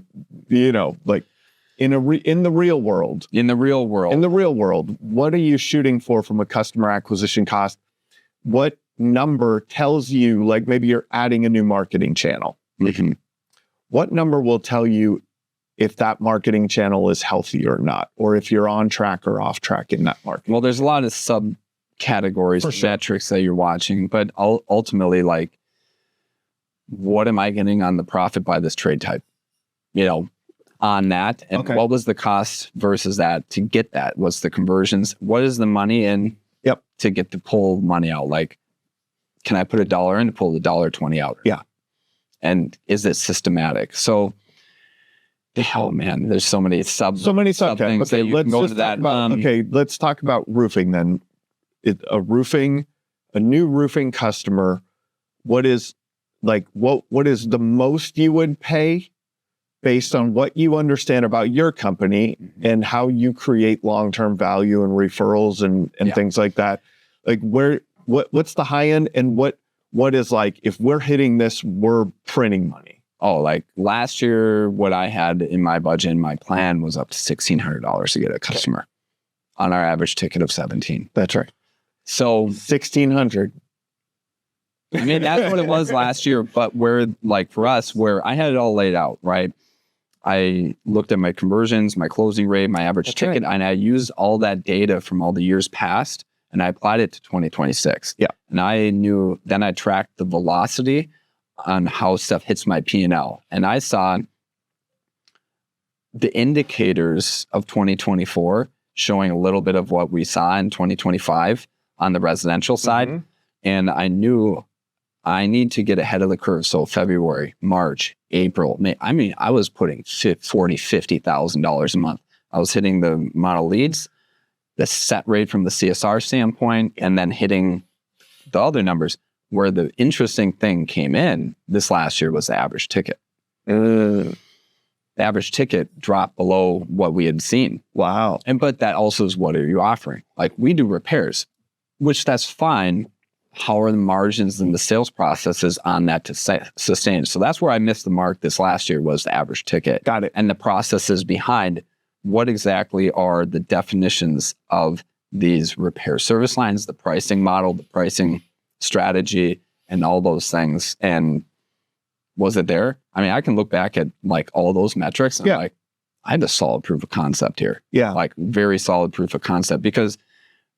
in the real world. In the real world, what are you shooting for from a customer acquisition cost? What number tells you, like maybe you're adding a new marketing channel. What number will tell you if that marketing channel is healthy or not, or if you're on track or off track in that market? Well, there's a lot of subcategories, metrics that you're watching, but ultimately, like, what am I getting on the profit by this trade type? On that, and what was the cost versus that to get that? What's the conversions? What is the money in? To get to pull money out? Like, can I put $1 in to pull the $1.20 out? And is it systematic? So, oh man, there's so many sub things that you can go to that. Let's talk about roofing then. A new roofing customer. What is the most you would pay based on what you understand about your company and how you create long-term value and referrals and things like that? Like what's the high end, and what is, like, if we're hitting this, we're printing money? Oh, like last year, what I had in my budget and my plan was up to $1,600 to get a customer on our average ticket of 17. That's right. So 1,600. I mean, that's what it was last year. But where, like for us, where I had it all laid out, right? I looked at my conversions, my closing rate, my average ticket, and I used all that data from all the years past, and I applied it to 2026. Yeah. And I knew, then I tracked the velocity on how stuff hits my P&L. And I saw the indicators of 2024 showing a little bit of what we saw in 2025 on the residential side. And I knew I need to get ahead of the curve. So February, March, April, May. I mean, I was putting $50,000 a month. I was hitting the model leads, the set rate from the CSR standpoint, and then hitting the other numbers. Where the interesting thing came in this last year was the average ticket. The average ticket dropped below what we had seen. Wow. But that also is, what are you offering? Like, we do repairs, which that's fine. How are the margins and the sales processes on that to sustain? So that's where I missed the mark this last year, was the average ticket. Got it. And the processes behind what exactly are the definitions of these repair service lines, the pricing model, the pricing strategy, and all those things. And was it there? I mean, I can look back at like all those metrics and like, I had a solid proof of concept here. Yeah. Like very solid proof of concept, because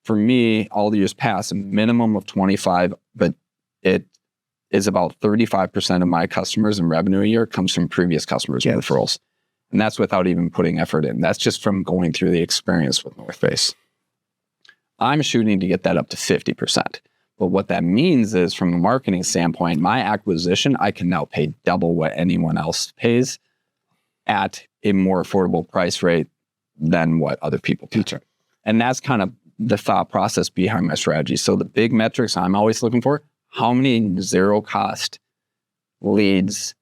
for me, all the years past, a minimum of 25, but it is about 35% of my customers and revenue a year comes from previous customers and referrals. And that's without even putting effort in. That's just from going through the experience with North Face. I'm shooting to get that up to 50%. But what that means is, from a marketing standpoint, my acquisition, I can now pay double what anyone else pays at a more affordable price rate than what other people can. And that's kind of the thought process behind my strategy. So the big metrics I'm always looking for: how many zero cost leads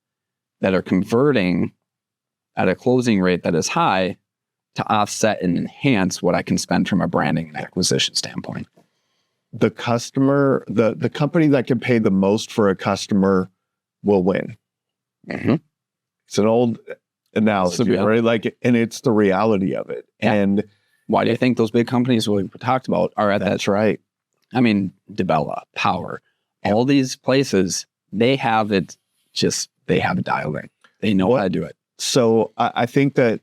that are converting at a closing rate that is high to offset and enhance what I can spend from a branding and acquisition standpoint. The customer, the company that can pay the most for a customer will win. It's an old analogy, right? Like, and it's the reality of it. And why do you think those big companies we talked about are at that? That's right. I mean, Debella, Power, all these places, they have it dialed in. They know how to do it. So I think that,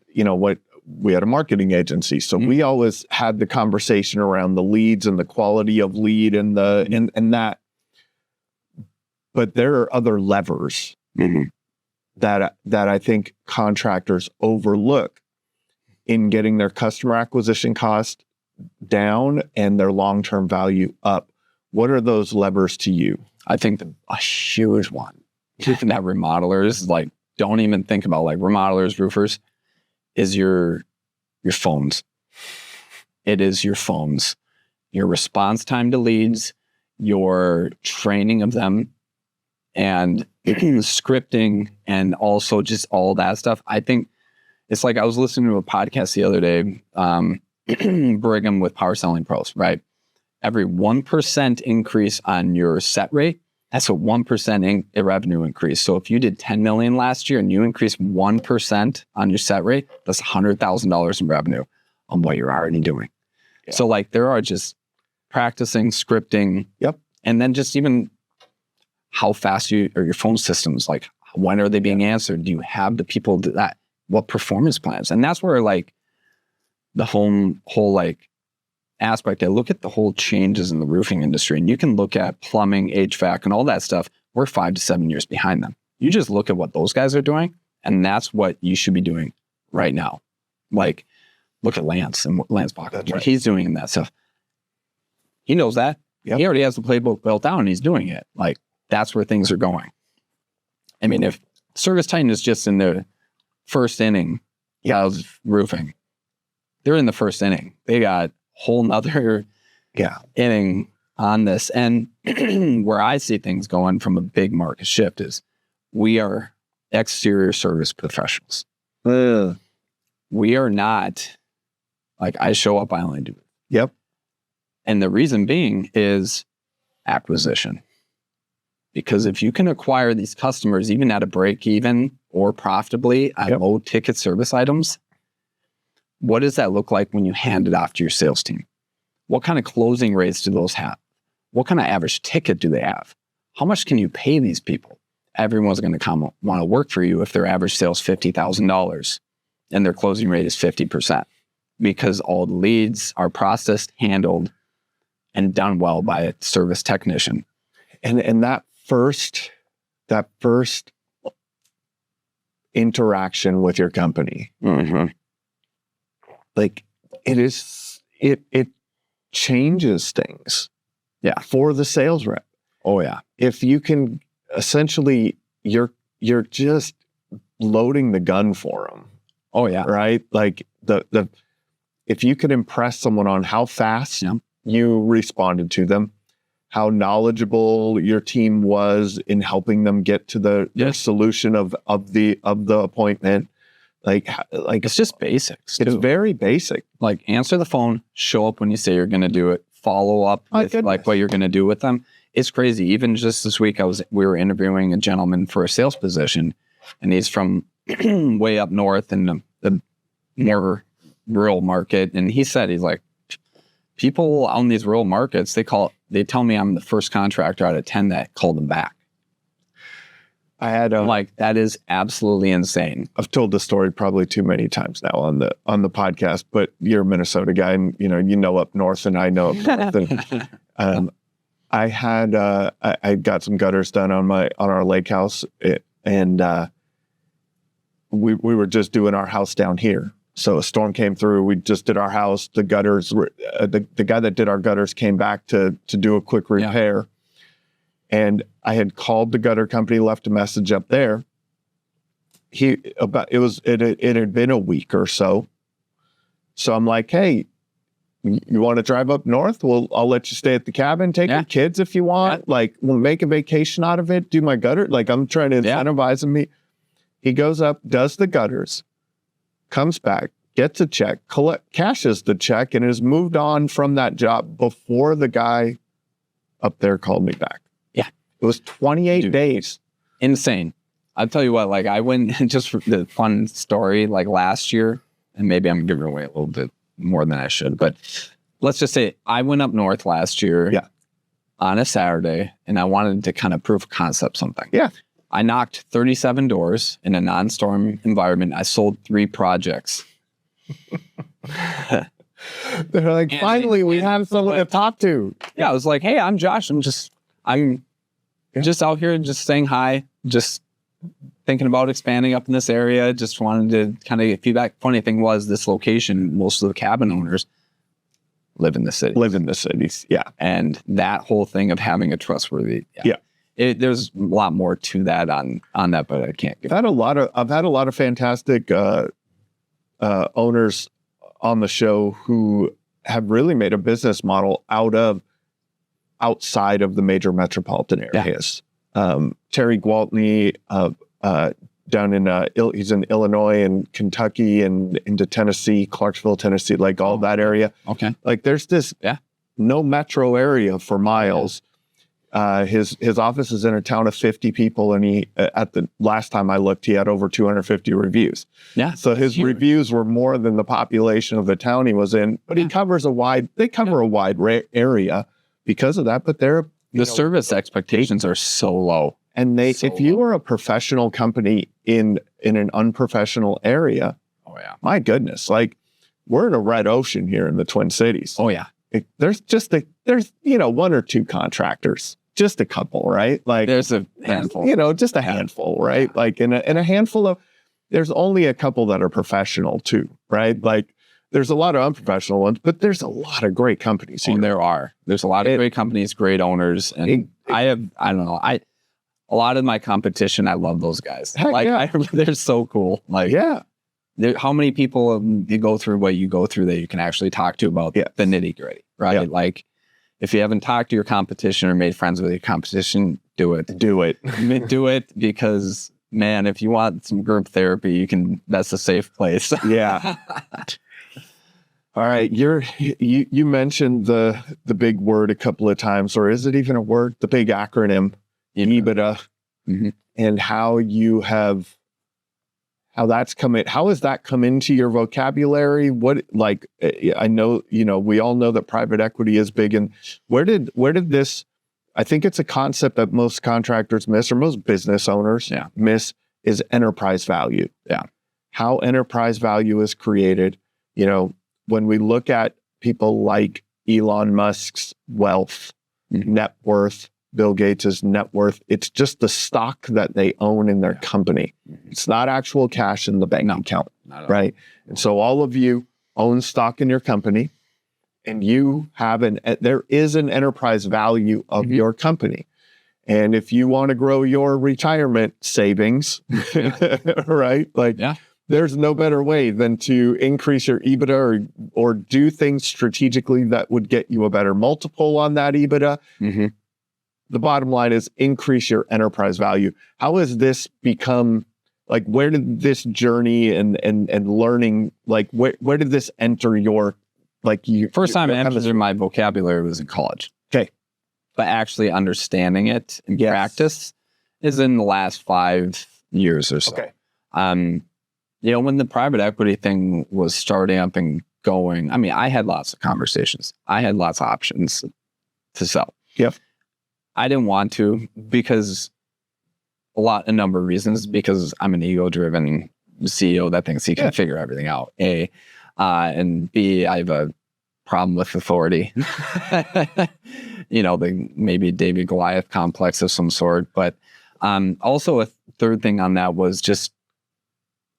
we had a marketing agency. So we always had the conversation around the leads and the quality of lead and that. But there are other levers that I think contractors overlook in getting their customer acquisition cost down and their long-term value up. What are those levers to you? I think a huge one that remodelers don't even think about, like remodelers, roofers, is your phones. It is your phones, your response time to leads, your training of them, and scripting, and also just all that stuff. I think it's like, I was listening to a podcast the other day, Brigham with Power Selling Pros, right? Every 1% increase on your set rate, that's a 1% revenue increase. So if you did 10 million last year and you increased 1% on your set rate, that's $100,000 in revenue on what you're already doing. Yeah. So there are just practicing, scripting, and then just even how fast your phone systems, when are they being answered? Do you have the people do that? What performance plans? And that's where the whole aspect. I look at the whole changes in the roofing industry, and you can look at plumbing, HVAC, and all that stuff. We're 5 to 7 years behind them. You just look at what those guys are doing, and that's what you should be doing right now. Look at Lance and what Lance Bach, what he's doing in that stuff. He knows that. Yep. He already has the playbook built out, and he's doing it. That's where things are going. I mean, if Service Titan is just in the first inning of roofing, they're in the first inning. They got whole nother inning on this. And where I see things going from a big market shift is, we are exterior service professionals. We are not I show up, I only do it. Yep. And the reason being is acquisition. Because if you can acquire these customers, even at a break even or profitably at low ticket service items, what does that look like when you hand it off to your sales team? What kind of closing rates do those have? What kind of average ticket do they have? How much can you pay these people? Everyone's going to come want to work for you if their average sales $50,000 and their closing rate is 50%, because all the leads are processed, handled, and done well by a service technician. And that first interaction with your company, like it changes things. Yeah. For the sales rep. Oh yeah. If you can essentially, you're just loading the gun for them. Oh yeah. Right. Like if you could impress someone on how fast you responded to them, how knowledgeable your team was in helping them get to the solution of the appointment, like it's just basics. It's very basic. Like answer the phone, show up when you say you're going to do it, follow up with like what you're going to do with them. It's crazy. Even just this week, we were interviewing a gentleman for a sales position, and he's from way up north in the more rural market. And he said, he's like, people on these rural markets, they tell me I'm the first contractor out of 10 that called them back. I had like, that is absolutely insane. I've told the story probably too many times now on the podcast, but you're a Minnesota guy, and you know up north, and I know up north. And, I had I got some gutters done on our lake house, and we were just doing our house down here. So a storm came through. We just did our house. The gutters were the guy that did our gutters came back to do a quick repair. And I had called the gutter company, left a message up there. It had been a week or so. So I'm like, hey, you want to drive up north? Well, I'll let you stay at the cabin, take your kids if you want. Like, we'll make a vacation out of it, do my gutter. Like, I'm trying to incentivize him. He goes up, does the gutters, comes back, gets a check, cashes the check, and has moved on from that job before the guy up there called me back. Yeah. It was 28 days. Insane. I'll tell you what, like I went, just for the fun story, like last year, and maybe I'm giving away a little bit more than I should, but let's just say I went up north last year on a Saturday, and I wanted to kind of proof of concept something. Yeah. I knocked 37 doors in a non-storm environment. I sold 3 projects. They're like, finally, we have someone to talk to. Yeah, I was like, hey, I'm Josh. I'm just out here just saying hi, just thinking about expanding up in this area. Just wanted to kind of get feedback. Funny thing was, this location, most of the cabin owners live in the city. Live in the cities, yeah. And that whole thing of having a trustworthy, there's a lot more to that on that, but I can't give. I've had a lot of fantastic owners on the show who have really made a business model outside of the major metropolitan areas. Terry Gwaltney, down in he's in Illinois and Kentucky and into Tennessee, Clarksville, Tennessee, like all that area. Okay, like there's this no metro area for miles. His office is in a town of 50 people, and he at the last time I looked, he had over 250 reviews. Yeah, so his reviews were more than the population of the town he was in. But he covers a wide area because of that. But the service expectations are so low, and if you are a professional company in an unprofessional area, my goodness, like we're in a red ocean here in the Twin Cities. There's 1 or 2 contractors. Just a couple, right? Like there's a handful, just a handful, right? Like in a handful of, there's only a couple that are professional too, right? Like there's a lot of unprofessional ones, but there's a lot of great companies here. There's a lot of great companies, great owners. And a lot of my competition, I love those guys. They're so cool. Like, how many people you go through what you go through that you can actually talk to about the nitty gritty, right? Yeah. Like, if you haven't talked to your competition or made friends with your competition, do it. Do it, because man, if you want some group therapy, that's a safe place. Yeah. All right. You mentioned the big word a couple of times, or is it even a word? The big acronym, EBITDA, and how you have how that's come in. How has that come into your vocabulary? What, like, I know, we all know that private equity is big. And where did this, I think it's a concept that most contractors miss, or most business owners miss, is enterprise value. Yeah. How enterprise value is created. When we look at people like Elon Musk's wealth, net worth, Bill Gates' net worth, it's just the stock that they own in their company. It's not actual cash in the bank account, right? And so all of you own stock in your company, and you have there is an enterprise value of your company. And if you want to grow your retirement savings, right? There's no better way than to increase your EBITDA or do things strategically that would get you a better multiple on that EBITDA. The bottom line is increase your enterprise value. How has this become, where did this journey and learning, where did this enter your, First time it entered in my vocabulary was in college. Okay. But actually understanding it in practice is in the last 5 years or so. Okay. When the private equity thing was starting up and going, I had lots of conversations. I had lots of options to sell. Yep. I didn't want to because a number of reasons, because I'm an ego-driven CEO that thinks he can figure everything out, A. And B, I have a problem with authority. The maybe David Goliath complex of some sort. But also a third thing on that was just,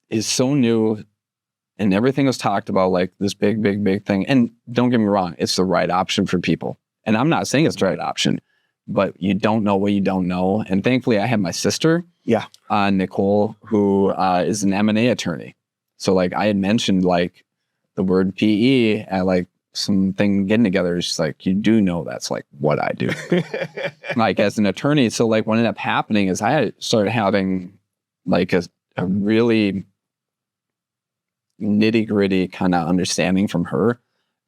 is so new, and everything was talked about like this big thing. And don't get me wrong, it's the right option for people. And I'm not saying it's the right option, but you don't know what you don't know. And thankfully I had my sister, Nicole, who is an M&A attorney. So I had mentioned the word PE at something getting together. She's like, you do know that's what I do. As an attorney. So what ended up happening is I started having a really nitty gritty kind of understanding from her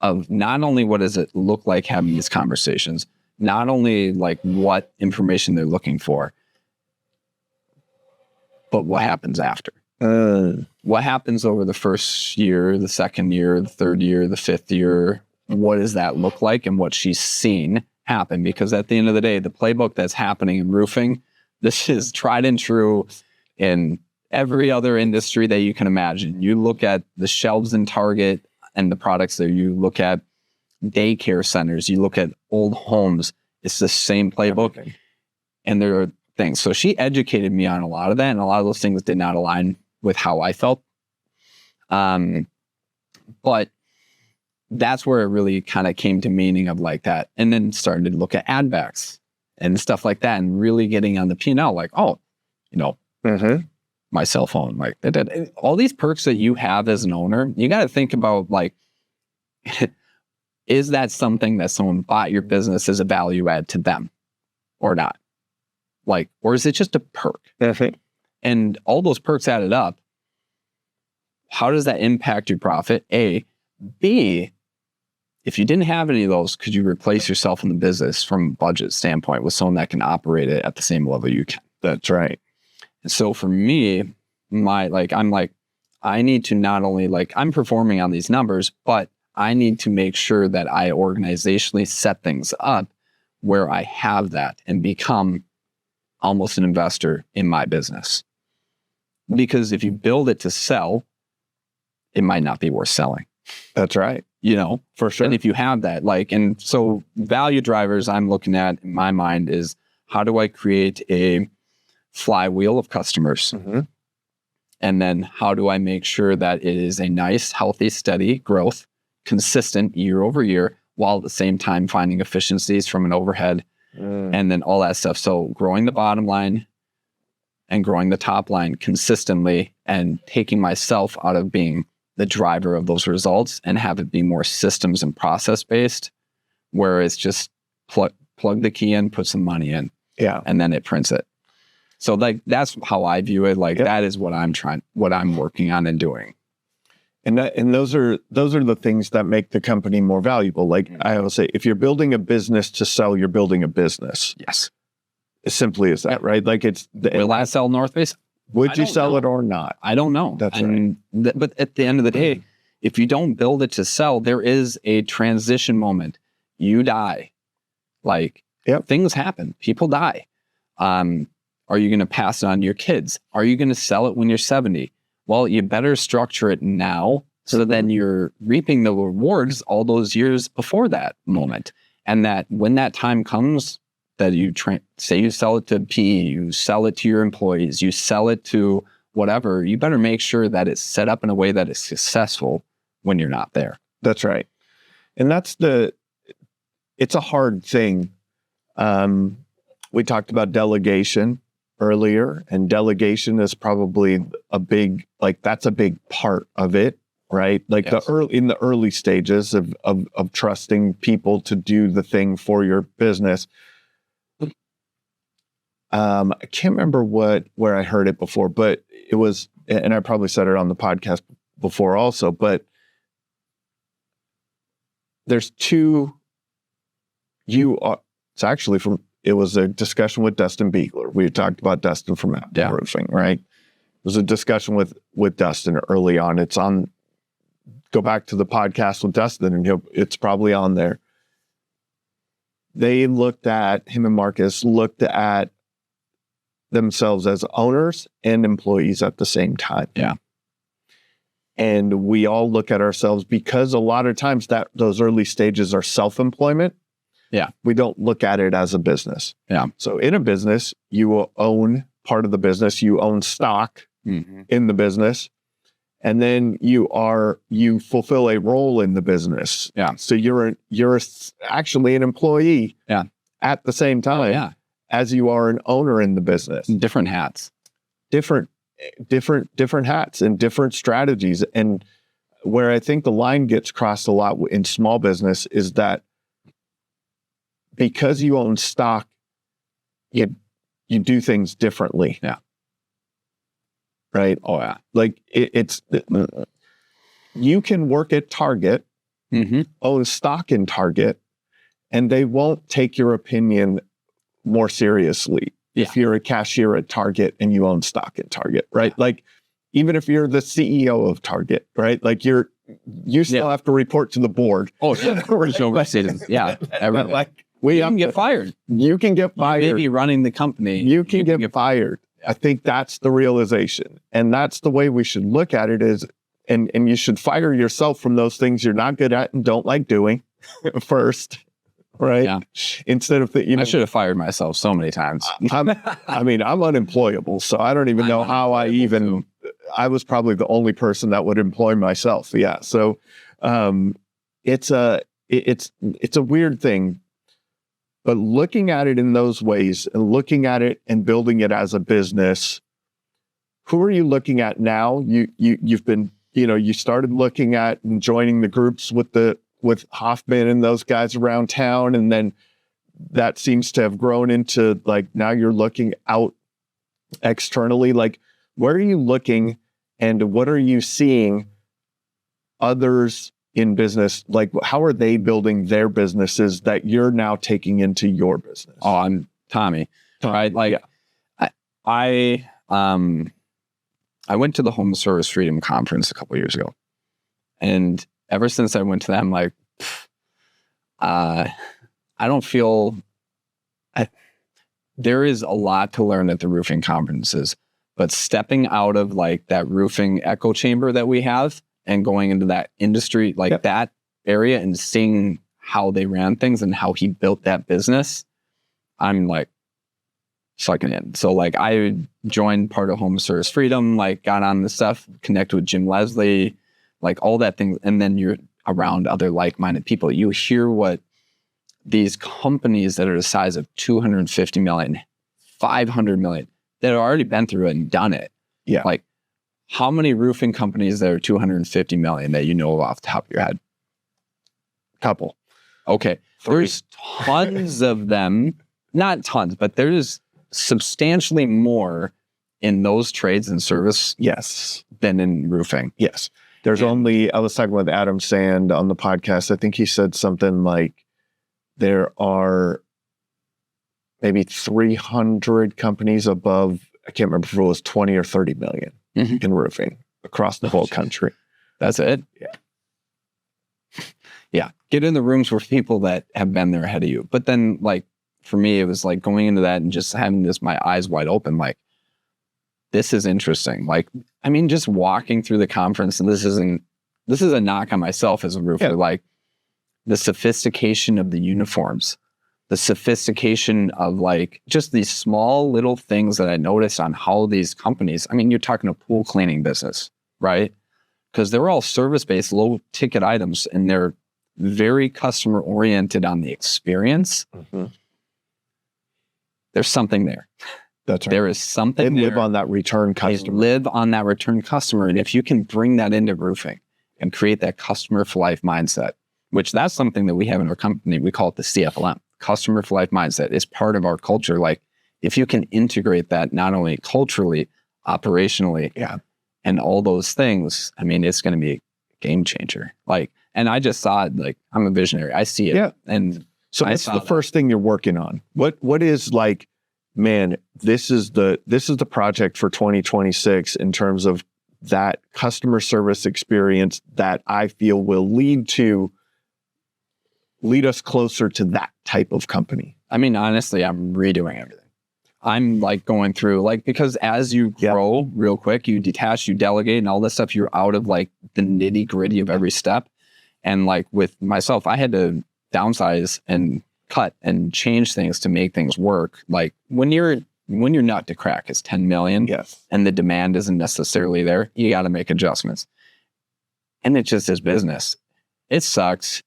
of not only what does it look like having these conversations, not only what information they're looking for, but what happens after. What happens over the first year, the second year, the third year, the fifth year? What does that look like, and what she's seen happen? Because at the end of the day, the playbook that's happening in roofing, this is tried and true in every other industry that you can imagine. You look at the shelves in Target and the products there, you look at daycare centers, you look at old homes, it's the same playbook. And there are things. So she educated me on a lot of that, and a lot of those things did not align with how I felt. But that's where it really kind of came to meaning of that. And then started to look at ad backs and stuff like that, and really getting on the P&L, my cell phone, all these perks that you have as an owner, you got to think about is that something that someone bought your business as a value add to them or not? Or is it just a perk? And all those perks added up, how does that impact your profit? A. B, if you didn't have any of those, could you replace yourself in the business from a budget standpoint with someone that can operate it at the same level you can? That's right. And so for me, I need to not only I'm performing on these numbers, but I need to make sure that I organizationally set things up where I have that and become almost an investor in my business. Because if you build it to sell, it might not be worth selling. That's right. For sure. And if you have that, and so value drivers I'm looking at in my mind is, how do I create a flywheel of customers? And then how do I make sure that it is a nice, healthy, steady growth, consistent year over year, while at the same time finding efficiencies from an overhead and then all that stuff. So growing the bottom line and growing the top line consistently, and taking myself out of being the driver of those results and have it be more systems and process based, where it's just plug the key in, put some money in, and then it prints it. So that's how I view it. That is what I'm working on and doing. And those are the things that make the company more valuable. I always say, if you're building a business to sell, you're building a business. Yes. As simply as that, right? Will I sell North Face? Would you sell it or not? I don't know. That's right. But at the end of the day, if you don't build it to sell, there is a transition moment. You die. Like, things happen. People die. Are you going to pass it on to your kids? Are you going to sell it when you're 70? Well, you better structure it now so that then you're reaping the rewards all those years before that moment. And that when that time comes, that you say you sell it to PE, you sell it to your employees, you sell it to whatever, you better make sure that it's set up in a way that is successful when you're not there. That's right. And it's a hard thing. We talked about delegation earlier, and delegation is probably that's a big part of it, right? Like in the early stages of trusting people to do the thing for your business. I can't remember where I heard it before, but it was, and I probably said it on the podcast before also, but there's it was a discussion with Dustin Beegler. We had talked about Dustin from Roofing, right? It was a discussion with Dustin early on. Go back to the podcast with Dustin and it's probably on there. Him and Marcus looked at themselves as owners and employees at the same time. Yeah. And we all look at ourselves, because a lot of times those early stages are self-employment. Yeah. We don't look at it as a business. Yeah. So in a business, you will own part of the business, you own stock in the business, and then you fulfill a role in the business. Yeah. So you're actually an employee at the same time as you are an owner in the business. Different hats. Different hats and different strategies. And where I think the line gets crossed a lot in small business is that because you own stock, you do things differently. Yeah. Right? Oh, yeah. Like you can work at Target, own stock in Target, and they won't take your opinion more seriously if you're a cashier at Target and you own stock in Target, right? Yeah. Like, even if you're the CEO of Target, right? Like you still have to report to the board. Oh, yeah. Like you can get fired. You can get fired. You may be running the company. You can get fired. I think that's the realization. And that's the way we should look at it is, and you should fire yourself from those things you're not good at and don't like doing first. Right. Yeah. Instead of I should have fired myself so many times. I'm unemployable, so I don't even know how I was probably the only person that would employ myself. Yeah. So, it's a weird thing, but looking at it in those ways and looking at it and building it as a business, who are you looking at now? You've been, you started looking at and joining the groups with Hoffman and those guys around town. And then that seems to have grown into like, now you're looking out externally. Like, where are you looking and what are you seeing others in business? Like, how are they building their businesses that you're now taking into your business? Oh, I'm Tommy, right? Like I went to the Home Service Freedom Conference a couple of years ago. And ever since I went to that, I'm like, I don't feel... there is a lot to learn at the roofing conferences, but stepping out of like that roofing echo chamber that we have and going into that industry, like that area and seeing how they ran things and how he built that business, I'm like sucking in. So like I joined part of Home Service Freedom, like got on the stuff, connected with Jim Leslie, like all that thing. And then you're around other like-minded people. You hear what these companies that are the size of 250 million, 500 million, that have already been through it and done it. Yeah. Like how many roofing companies that are 250 million that you know off the top of your head? Couple. Okay. 3. There's tons of them, not tons, but there's substantially more in those trades and service than in roofing. Yes. There's I was talking with Adam Sand on the podcast. I think he said something like there are maybe 300 companies above I can't remember if it was 20 or 30 million in roofing across the whole country. That's it. Yeah. Yeah. Get in the rooms with people that have been there ahead of you. But then, like, for me, it was like going into that and just having my eyes wide open, like, this is interesting. Like, I mean, just walking through the conference, and this is a knock on myself as a roofer, like the sophistication of the uniforms, the sophistication of like just these small little things that I noticed on how these companies, I mean, you're talking a pool cleaning business, right? Because they're all service-based, low ticket items, and they're very customer oriented on the experience. There's something there. That's right. There is something They there. live on that return They customer. live on that return customer. And if you can bring that into roofing and create that customer for life mindset, which that's something that we have in our company, we call it the CFLM, customer for life mindset, is part of our culture. Like, if you can integrate that not only culturally, operationally, and all those things, I mean, it's going to be a game changer. Like, and I just saw it, like, I'm a visionary. I see it. Yeah. And so that's the first thing you're working on. What is like, man, this is the project for 2026 in terms of that customer service experience that I feel will lead us closer to that type of company. I mean, honestly, I'm redoing everything. I'm like going through, like, because as you grow real quick, you detach, you delegate and all this stuff, you're out of like the nitty gritty of every step. And like with myself, I had to downsize and cut and change things to make things work. Like when your nut to crack is 10 million and the demand isn't necessarily there, you got to make adjustments. And it just is business. It sucks.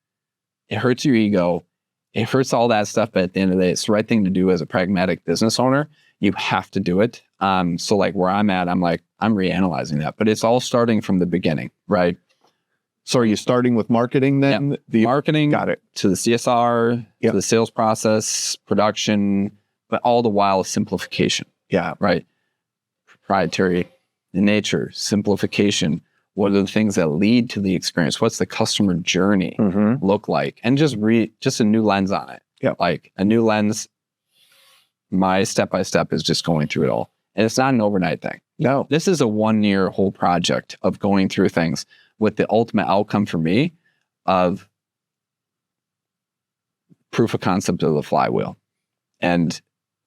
It hurts your ego. It hurts all that stuff. But at the end of the day, it's the right thing to do as a pragmatic business owner. You have to do it. So like where I'm at, I'm reanalyzing that, but it's all starting from the beginning, right? So are you starting with marketing then? The marketing, got it, to the CSR, to the sales process, production, but all the while simplification. Yeah. Right. Proprietary in nature, simplification. What are the things that lead to the experience? What's the customer journey look like? And just a new lens on it. Yeah. Like a new lens. My step-by-step is just going through it all. And it's not an overnight thing. No. This is a 1-year whole project of going through things with the ultimate outcome for me of proof of concept of the flywheel and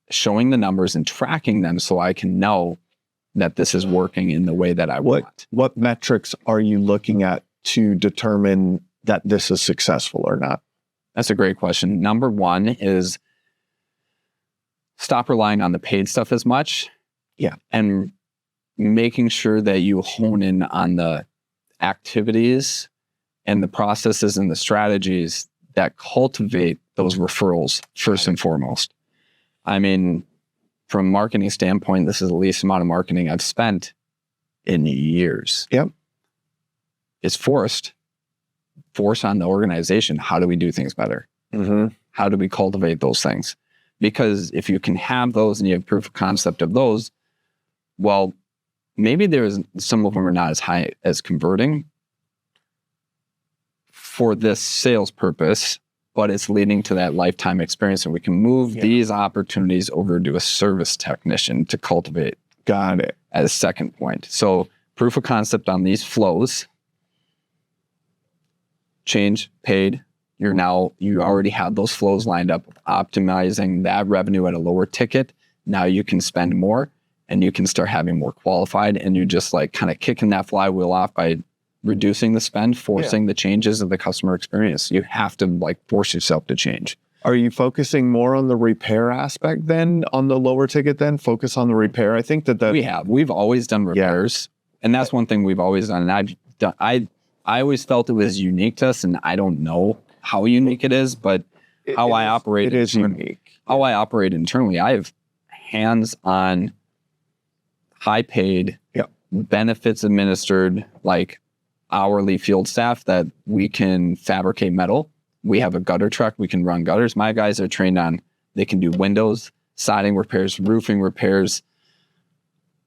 showing the numbers and tracking them so I can know that this is working in the way that I want. What metrics are you looking at to determine that this is successful or not? That's a great question. Number one is stop relying on the paid stuff as much. Yeah. And making sure that you hone in on the activities and the processes and the strategies that cultivate those referrals first and foremost. I mean, from a marketing standpoint, this is the least amount of marketing I've spent in years. Yep. It's force on the organization. How do we do things better? How do we cultivate those things? Because if you can have those and you have proof of concept of those, well, maybe some of them are not as high as converting for this sales purpose, but it's leading to that lifetime experience, and we can move these opportunities over to a service technician to cultivate. Got it. As a second point. So proof of concept on these flows, change, paid. You already have those flows lined up, optimizing that revenue at a lower ticket. Now you can spend more and you can start having more qualified, and you're just like kind of kicking that flywheel off by reducing the spend, forcing the changes of the customer experience. You have to like force yourself to change. Are you focusing more on the repair aspect then, on the lower ticket then? Focus on the repair. I think that we've always done repairs, and that's one thing we've always done. And I always felt it was unique to us, and I don't know how unique it is, but I operate. It is unique. How I operate internally, I have hands-on, high-paid, benefits administered, like hourly field staff that we can fabricate metal. We have a gutter truck. We can run gutters. My guys are trained on, they can do windows, siding repairs, roofing repairs,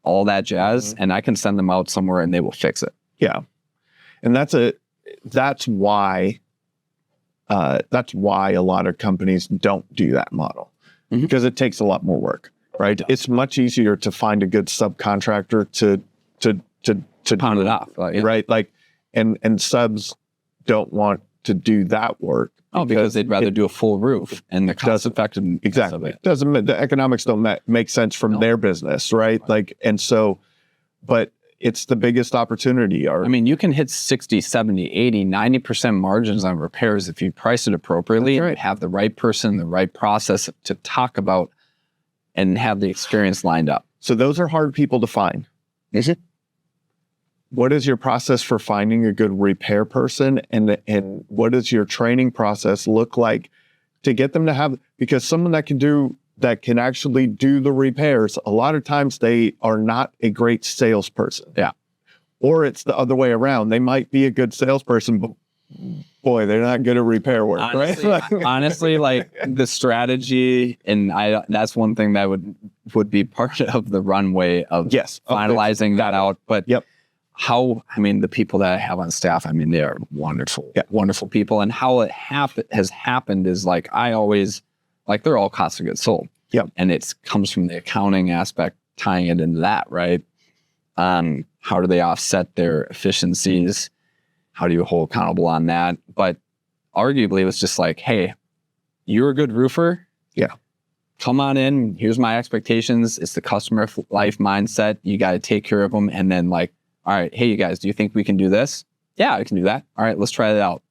all that jazz. And I can send them out somewhere and they will fix it. Yeah. And that's why a lot of companies don't do that model, because it takes a lot more work. right? It's much easier to find a good subcontractor to Pound it off. right? Like, and subs don't want to do that work. Because they'd rather do a full roof and the cost effectiveness exactly of it. The economics don't make sense from their business, right? Like, and so, but it's the biggest opportunity. I mean, you can hit 60, 70, 80, 90% margins on repairs if you price it appropriately and have the right person, the right process to talk about and have the experience lined up. So those are hard people to find. Is it? What is your process for finding a good repair person, and what does your training process look like to get them to have, because someone that can actually do the repairs, a lot of times they are not a great salesperson. Yeah. Or it's the other way around. They might be a good salesperson, but boy, they're not good at repair work, honestly, right? Honestly, like the strategy, and that's one thing that would be part of the runway of finalizing that out. But the people that I have on staff, I mean, they are wonderful, wonderful people. And how it has happened is like, I always, like, they're all cost of goods sold. Yep. And it comes from the accounting aspect, tying it into that, right? How do they offset their efficiencies? How do you hold accountable on that? But arguably, it was just like, hey, you're a good roofer. Yeah. Come on in. Here's my expectations. It's the customer life mindset. You got to take care of them. And then like, all right, hey, you guys, do you think we can do this? Yeah, I can do that. All right, let's try it out.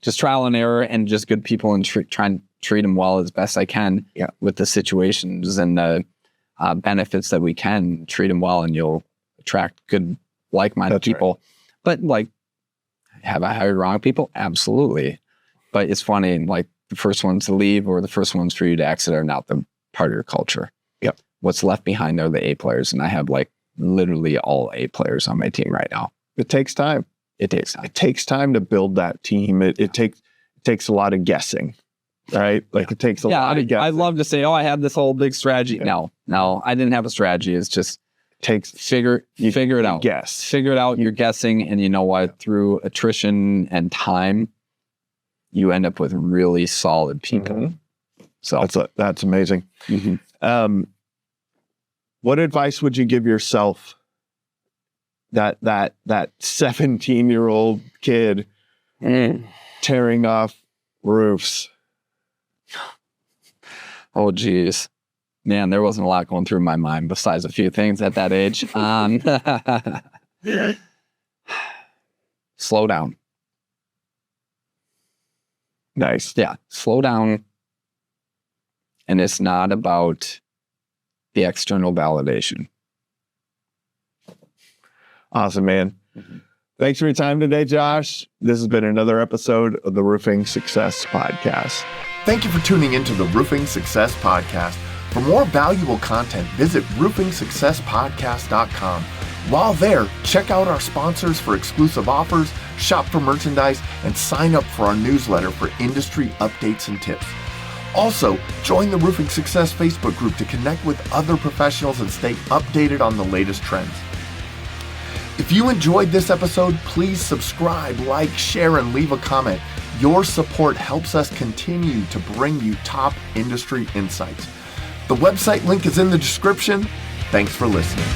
Just trial and error, and just good people, and try and treat them well as best I can with the situations and the benefits that we can. Treat them well, and you'll attract good, like-minded people. Right. But like, have I hired wrong people? Absolutely. But it's funny, like the first ones to leave or the first ones for you to exit are not the part of your culture. Yep. What's left behind are the A players, and I have like literally all A players on my team right now. It takes time. It takes time. It takes time to build that team. It takes a lot of guessing, right? Like it takes a lot of guessing. I love to say, oh, I had this whole big strategy. Yeah. No, I didn't have a strategy. It's just figure it out. Guess. Figure it out. You're guessing, and you know what? Through attrition and time, you end up with really solid people. Mm-hmm. So that's amazing. Mm-hmm. What advice would you give yourself, that 17-year-old kid tearing off roofs? Oh, geez. Man, there wasn't a lot going through my mind besides a few things at that age. Slow down. Nice. Yeah, slow down. And it's not about the external validation. Awesome, man. Mm-hmm. Thanks for your time today, Josh. This has been another episode of the Roofing Success Podcast. Thank you for tuning into the Roofing Success Podcast. For more valuable content, visit roofingsuccesspodcast.com. While there, check out our sponsors for exclusive offers, shop for merchandise, and sign up for our newsletter for industry updates and tips. Also, join the Roofing Success Facebook group to connect with other professionals and stay updated on the latest trends. If you enjoyed this episode, please subscribe, like, share, and leave a comment. Your support helps us continue to bring you top industry insights. The website link is in the description. Thanks for listening.